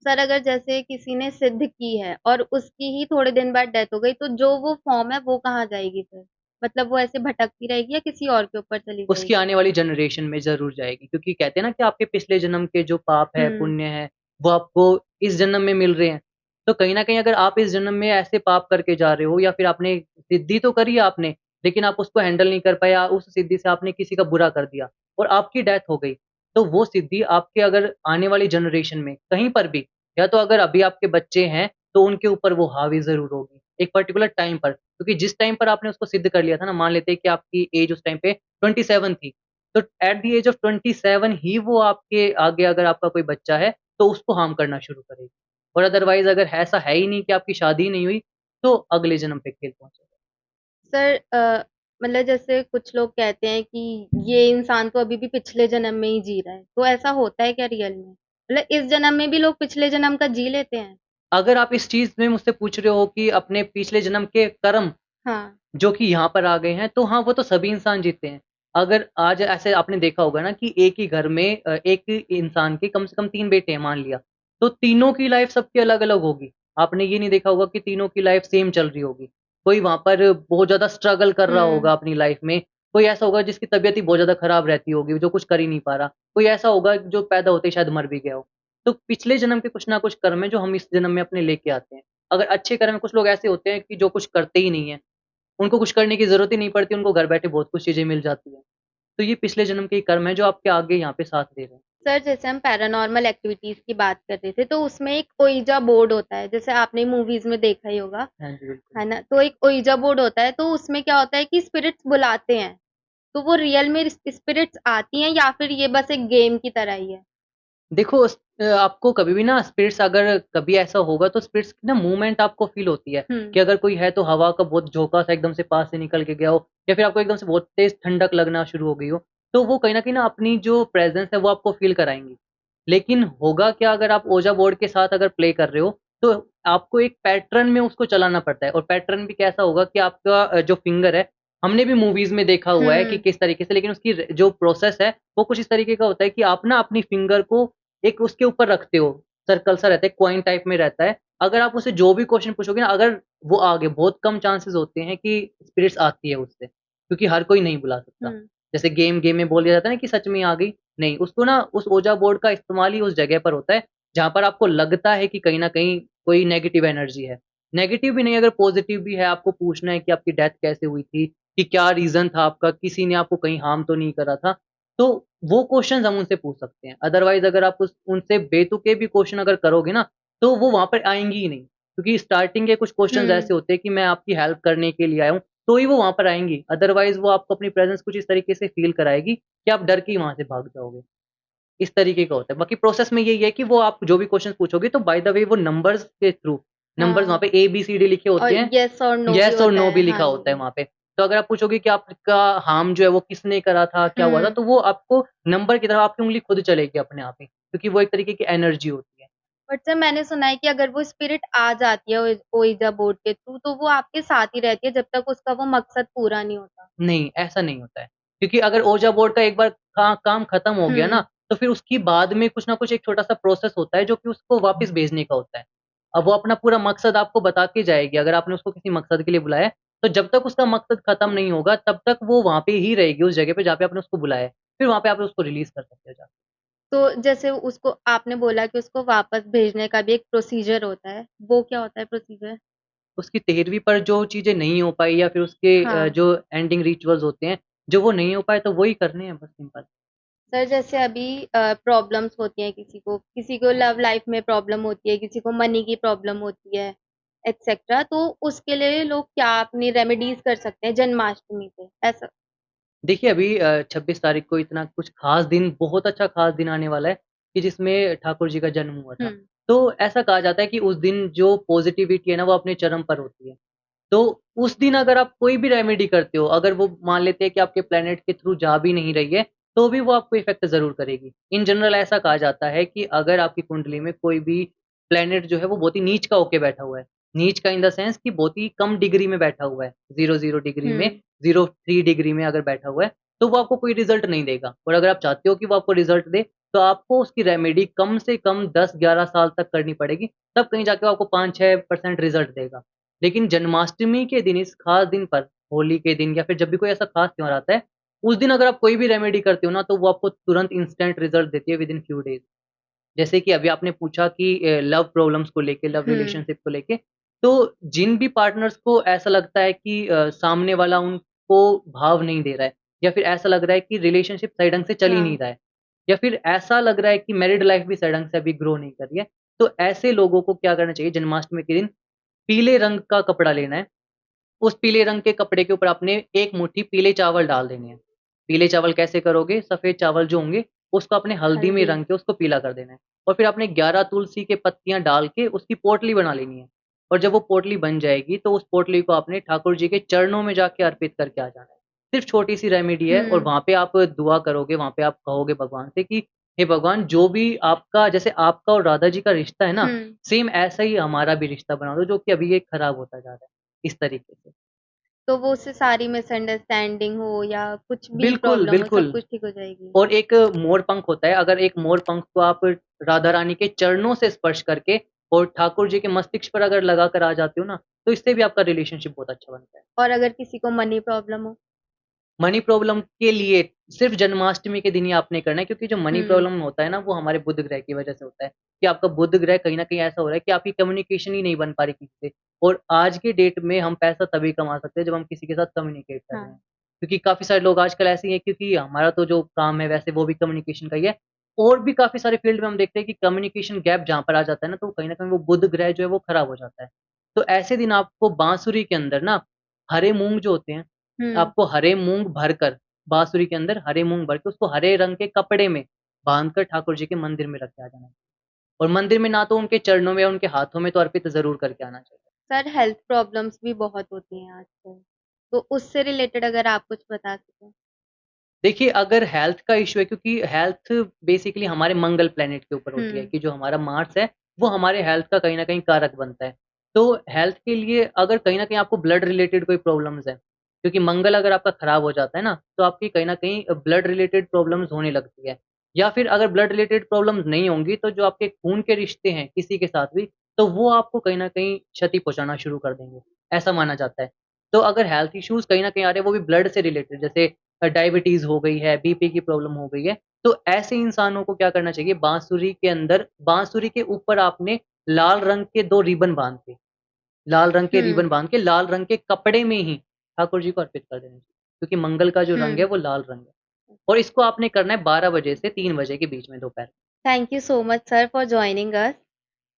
सर अगर जैसे किसी ने सिद्ध की है और उसकी ही थोड़े दिन बाद डेथ हो गई, तो जो वो फ़ॉर्म है वो कहाँ जाएगी फिर? मतलब वो ऐसे भटकती रहेगी या किसी और के ऊपर चली उसकी जाएगी? आने वाली जनरेशन में ज़रूर जाएगी, क्योंकि कहते हैं ना कि आपके पिछले जन्म के जो पाप है, हुँ, पुण्य है, वो आपको इस जन्म में मिल रहे हैं। तो कहीं न कहीं अगर आप इस जन्म में ऐसे पाप करके जा रहे हो, या फिर आपने सिद्धि तो करी है आपने, लेकिन आप उसको हैंडल नहीं कर पाए, या उस सिद्धि से आपने किसी का बुरा कर दिया और आपकी डेथ हो गई। तो वो सिद्धि आपके अगर आने वाली जनरेशन में कहीं पर भी, या तो अगर अभी आपके बच्चे हैं, तो उनके ऊपर वो हावी ज़रूर होगी, एक पर्टिकुलर टाइम पर। क्योंकि जिस टाइम पर आपने उसको सिद्ध कर लिया था ना, मान लेते हैं कि आपकी एज उस टाइम पे 27 थी, तो एट द एज ऑफ 27 ही वो आपके आगे अगर आपका कोई बच्चा है, तो उसको हार्म करना शुरू करेगी। और अदरवाइज़ अगर ऐसा है ही नहीं कि आपकी शादी ही नहीं हुई, तो अगले जन्म पे खेल पहुँचेगा। सर मतलब जैसे कुछ लोग कहते हैं कि ये इंसान तो अभी भी पिछले जन्म में ही जी रहा है, तो ऐसा होता है क्या रियल में? मतलब इस जन्म में भी लोग पिछले जन्म का जी लेते हैं? अगर आप इस चीज़ में मुझसे पूछ रहे हो कि अपने पिछले जन्म के कर्म हाँ। जो कि यहाँ पर आ गए हैं, तो हाँ, वो तो सभी इंसान जीते हैं। अगर आज ऐसे आपने देखा होगा ना कि एक ही घर में एक इंसान के कम से कम 3 बेटे हैं मान लिया, तो तीनों की लाइफ़ सबकी अलग-अलग होगी। आपने ये नहीं देखा होगा कि तीनों की लाइफ़ सेम चल रही होगी। कोई वहाँ पर बहुत ज़्यादा स्ट्रगल कर रहा हुँ। होगा अपनी लाइफ़ में, कोई ऐसा होगा जिसकी तबीयत ही बहुत ज़्यादा खराब रहती होगी, जो कुछ कर ही नहीं पा रहा। कोई ऐसा होगा जो पैदा होते ही शायद मर भी गया हो। तो पिछले जन्म के कुछ ना कुछ कर्म हैं जो हम इस जन्म में अपने लेके आते हैं। अगर अच्छे कर्म में कुछ लोग ऐसे होते हैं कि जो कुछ करते ही नहीं हैं, उनको कुछ करने की ज़रूरत ही नहीं पड़ती, उनको घर बैठे बहुत कुछ चीज़ें मिल जाती हैं। तो ये पिछले जन्म के ही कर्म हैं जो आपके आगे यहाँ पे साथ दे रहे हैं। सर जैसे हम पैरानॉर्मल एक्टिविटीज़ की बात कर रहे थे, तो उसमें एक ओइजा बोर्ड होता है, जैसे आपने मूवीज़ में देखा ही होगा, हाँ जी, बिल्कुल। है ना? तो एक ओइजा बोर्ड होता है, तो उसमें क्या होता है कि स्पिरिट्स बुलाते हैं, तो वो रियल में स्पिरिट्स आती हैं या फिर ये बस एक गेम की तरह ही है? देखो आपको कभी भी ना स्पिरिट्स अगर कभी ऐसा होगा तो स्पिरिट्स की ना मूवमेंट आपको फ़ील होती है, हुँ। कि अगर कोई है तो हवा का बहुत झोंका-सा एकदम से पास से निकल के गया हो, या फिर आपको एकदम से बहुत तेज़ ठंडक लगना शुरू हो गई हो, तो वो कहीं न कहीं ना अपनी जो प्रेज़ेंस है वो आपको फ़ील कराएँगी। लेकिन होगा क्या अगर आप ओजा बोर्ड के साथ अगर प्ले कर रहे हो, तो आपको एक पैटर्न में उसको चलाना पड़ता है, और पैटर्न भी कैसा होगा कि आपका जो फिंगर है, हमने भी मूवीज़ में देखा हुआ है कि हुँ, किस तरीके से, लेकिन उसकी जो प्रोसेस है, वो कुछ इस तरीके का होता है कि आप ना अपनी फिंगर को एक उसके ऊपर रखते हो, सर्कल सा रहता है, कॉइन टाइप में रहता है। अगर आप उससे जो भी क्वेश्चन पूछोगे ना, अगर वो आ गए, बहुत कम चांसेस होते हैं कि स्पिरिट्स आती है उससे, क्योंकि हर कोई नहीं बुला सकता। हुँ, जैसे गेम में बोल दिया जाता है ना कि सच में आ गई, नहीं, उसको ना उस ओजा बोर्ड का इस्तेमाल ही उस जगह पर होता है, जहाँ पर आपको लगता है कि कहीं न कहीं कोई नेगेटिव एनर्जी है। नेगेटिव भी नहीं, अगर पॉज़िटिव भी है, आपको पूछना है कि आपकी डेथ कैसे हुई थी, कि क्या रीज़न था आपका, किसी ने आपको कहीं हार्म तो नहीं करा था, तो वो क्वेश्चन्स हम उनसे पूछ सकते हैं। अदरवाइज़ अगर आप उनसे बेतुके भी क्वेश्चन अगर करोगे ना, तो वो वहाँ पर आएँगी ही नहीं। क्योंकि स्टार्टिंग के कुछ क्वेश्चन्स हुँ। ऐसे होते हैं कि मैं आपकी हेल्प करने के लिए आया हूँ, तो ही वो वहाँ पर आएँगी। अदरवाइज़ वो आपको अपनी प्रेज़ेंस कुछ इस तरीके से फ़ील कराएगी कि आप डर के ही वहाँ से भाग जाओगे। इस तरीके का होता है। बाकी प्रोसेस में यही है कि वो आप जो भी क्वेश्चन्स पूछोगे तो बाय द वे वो नंबर्स के थ्रू, नंबर्स वहाँ हाँ, पे ए-बी-सी-डी लिखे और होते हैं, येस और नो भी येस और होता नो है। भी हाँ लिखा होता है जी। वहाँ पे। तो अगर आप पूछोगे कि आपका हार्म जो है वो किसने करा था, क्या हुआ था? हुँ। तो वो आपको नंबर की तरह आपकी उँगली खुद चलेगी अपने आप ही, क्योंकि वो एक तरीके की एनर्जी होती है। बट सर मैंने सुना है कि अगर वो स्पिरिट आ जाती है ओइजा बोर्ड के थ्रू, तो वो आपके साथ ही रहती है जब तक उसका वो मकसद पूरा नहीं होता। नहीं, ऐसा नहीं होता है। क्योंकि अगर ओजा बोर्ड का एक बार काम खत्म हो गया ना, हुँ, तो फिर उसकी बाद में कुछ ना कुछ एक छोटा-सा प्रोसेस होता है जो कि उसको वापस भेजने का होता है। अब वो अपना पूरा मकसद आपको बता के जाएगी, अगर आपने उसको किसी मकसद के लिए बुलाया है, तो जब तक उसका मकसद खत्म नहीं होगा, तब तक वो वहाँ पे ही रहेगी उस जगह पे जहाँ पे आपने उसको बुलाया है। फिर वहाँ पे आप उसको रिलीज़ कर सकते हो जाके। तो जैसे उसको आपने बोला कि उसको वापस भेजने का भी एक प्रोसीजर होता है, वो क्या होता है प्रोसीजर? उसकी 13वीं पर जो चीज़ें नहीं हो पाई या फिर उसके हाँ। जो एंडिंग रिचुअल्स होते हैं, जो वो नहीं हो पाए तो वही करने हैं बस सिंपल। सर जैसे अभी प्रॉब्लम्स होती हैं किसी को लव लाइफ में प्रॉब्लम होती है, किसी को मनी की प्रॉब्लम होती है, एटसेट्रा तो उसके लिए लोग क्या अपनी रेमेडीज़ कर सकते हैं जन्माष्टमी पे? ऐसा देखिए अभी 26 तारीख को इतना कुछ ख़ास दिन, बहुत अच्छा ख़ास दिन आने वाला है कि जिसमें ठाकुर जी का जन्म हुआ हुँ, था। तो ऐसा कहा जाता है कि उस दिन जो पॉज़िटिविटी है ना वो अपने चरम पर होती है। तो उस दिन अगर आप कोई भी रेमेडी करते हो, अगर वो मान लेते हैं कि आपके प्लैनेट के थ्रू जा भी नहीं रही है, तो भी वो आपको इफ़ेक्ट ज़रूर करेगी। इन जनरल ऐसा कहा जाता है कि अगर आपकी कुंडली में कोई भी प्लैनेट जो है वो बहुत ही नीच का होके बैठा हुआ है। नीच का इन द सेंस कि बहुत ही कम डिग्री में बैठा हुआ है, 0 डिग्री में, हुँ, 03 डिग्री में अगर बैठा हुआ है, तो वो आपको कोई रिज़ल्ट नहीं देगा। और अगर आप चाहते हो कि वो आपको रिज़ल्ट दे, तो आपको उसकी रेमेडी कम से कम 10-11 साल तक करनी पड़ेगी, तब कहीं जाके वो आपको 5-6% रिज़ल्ट देगा। लेकिन जन्माष्टमी के दिन, इस खास दिन पर, होली के दिन या फिर जब भी कोई ऐसा खास त्योहार आता है, उस दिन अगर आप कोई भी रेमेडी करते हो ना, तो वो आपको तुरंत इंस्टेंट रिज़ल्ट देती है विदिन फ्यू डेज़। जैसे कि अभी आपने पूछा कि लव प्रॉब्लम्स को लेके, लव हुँ, रिलेशनशिप को लेके, तो जिन भी पार्टनर्स को ऐसा लगता है कि सामने वाला उनको भाव नहीं दे रहा है या फिर ऐसा लग रहा है कि रिलेशनशिप सही ढंग से चल ही नहीं हाँ, रहा है, या फिर ऐसा लग रहा है कि मैरिड लाइफ भी सडन से अभी ग्रो नहीं कर रही है, तो ऐसे लोगों को क्या करना चाहिए, जन्माष्टमी के दिन पीले रंग का कपड़ा लेना है। उस पीले रंग के कपड़े के ऊपर आपने एक मुट्ठी पीले चावल डाल देने हैं। पीले चावल कैसे करोगे? सफ़ेद चावल जो होंगे, उसको आपने हल्दी में हल्दी। रंग के उसको पीला कर देना है और फिर आपने 11 तुलसी के पत्तियाँ डाल के उसकी पोटली बना लेनी है और जब वो पोटली बन जाएगी, तो उस पोटली को आपने ठाकुर जी के चरणों में जाके अर्पित करके आ जाना है। सिर्फ़ छोटी-सी रेमेडी है और हुँ, वहाँ पे आप दुआ करोगे, वहाँ पे आप कहोगे भगवान से कि हे भगवान, जो भी आपका, जैसे आपका और राधा जी का रिश्ता है ना, हुँ। सेम ऐसा ही हमारा भी रिश्ता बना दो, जो कि अभी ये खराब होता जा रहा है, इस तरीके से। तो वो उससे सारी मिसअंडरस्टैंडिंग हो या कुछ भी बिल्कुल, प्रॉब्लम हो, सब बिल्कुल। कुछ ठीक हो जाएगी। और एक मोर पंख होता है, अगर एक मोर पंख को आप राधा रानी के चरणों से स्पर्श करके और ठाकुर जी के मस्तिष्क पर अगर लगाकर आ जाते हो ना, तो इससे भी आपका रिलेशनशिप बहुत अच्छा बनता है। और अगर किसी को मनी प्रॉब्लम हो? मनी प्रॉब्लम के लिए सिर्फ़ जन्माष्टमी के दिन ही आपने करना है, क्योंकि जो मनी हुँ, प्रॉब्लम होता है ना, वो हमारे बुध ग्रह की वज़ह से होता है, कि आपका बुध ग्रह कहीं न कहीं ऐसा हो रहा है कि आपकी कम्युनिकेशन ही नहीं बन पा रही किसी से। और आज के डेट में हम पैसा तभी कमा सकते हैं जब हम किसी के साथ कम्युनिकेट कर रहे हाँ। हैं। क्योंकि काफ़ी सारे लोग आजकल ऐसे ही हैं, क्योंकि हमारा तो जो काम है वैसे वो भी कम्युनिकेशन का ही है। और भी काफ़ी सारे फ़ील्ड में हम देखते हैं कि कम्युनिकेशन गैप जहाँ पर आ जाता है ना, तो कहीं न कहीं वो बुध ग्रह जो है वो खराब हो जाता है। तो ऐसे दिन आपको बाँसुरी के अंदर ना हरे मूँग जो होते हैं, हुँ, आपको हरे मूँग भरकर, बाँसुरी के अंदर हरे मूँग भर के उसको हरे रंग के कपड़े में बाँध कर ठाकुर जी के मंदिर में रख के आ जाना है। और मंदिर में ना तो उनके चरणों में या उनके हाथों में तो अर्पित ज़रूर करके आना चाहिए। सर हेल्थ प्रॉब्लम्स भी बहुत होती हैं आजकल, तो उससे रिलेटेड अगर आप कुछ बता सकें? देखिए, अगर हेल्थ का इश्यू है, क्योंकि हेल्थ बेसिकली हमारे मंगल प्लैनेट के ऊपर होती है, हुँ, कि जो हमारा मार्स है, वो हमारे हेल्थ का कहीं न कहीं कारक बनता है। तो हेल्थ के लिए अगर कहीं न कहीं आपको ब्लड रिलेटेड कोई प्रॉब्लम्स है, क्योंकि मंगल अगर आपका खराब हो जाता है ना, तो आपकी कहीं न कहीं ब्लड रिलेटेड प्रॉब्लम्स होने लगती है। या फिर अगर ब्लड रिलेटेड प्रॉब्लम्स नहीं होंगी, तो जो आपके खून के रिश्ते हैं किसी के साथ भी, तो वो आपको कहीं न कहीं क्षति पहुँचाना शुरू कर देंगे, ऐसा माना जाता है। तो अगर हेल्थ इश्यूज़ कहीं न कहीं आ रहे हैं, वो भी ब्लड से रिलेटेड, जैसे डायबिटीज़ हो गई है, बीपी की प्रॉब्लम हो गई है, तो ऐसे इंसानों को क्या करना चाहिए, बाँसुरी के अंदर, बाँसुरी के ऊपर आपने लाल रंग के 2 रिबन बाँध के, लाल रंग के हुँ, रिबन बाँध के, लाल रंग के कपड़े में ही ठाकुर जी को अर्पित कर देना चाहिए। क्योंकि मंगल का जो रंग है हुँ। वो लाल रंग है और इसको आपने करना है 12 बजे से 3 बजे के बीच में दोपहर में। Thank you so much sir for joining us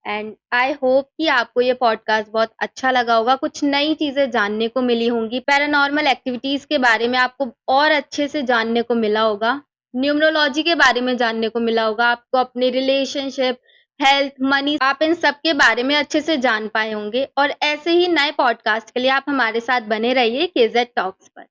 and I hope कि आपको ये पॉडकास्ट बहुत अच्छा लगा होगा, कुछ नई चीज़ें जानने को मिली होंगी, पैरानॉर्मल एक्टिविटीज़ के बारे में आपको और अच्छे से जानने को मिला होगा, न्यूमरोलॉजी के बारे में जानने को मिला होगा, आपको अपने रिलेशनशिप, हेल्थ, मनी आप इन सब के बारे में अच्छे से जान पाए होंगे और ऐसे ही नए पॉडकास्ट के लिए आप हमारे साथ बने रहिए केज़ेड टॉक्स पर।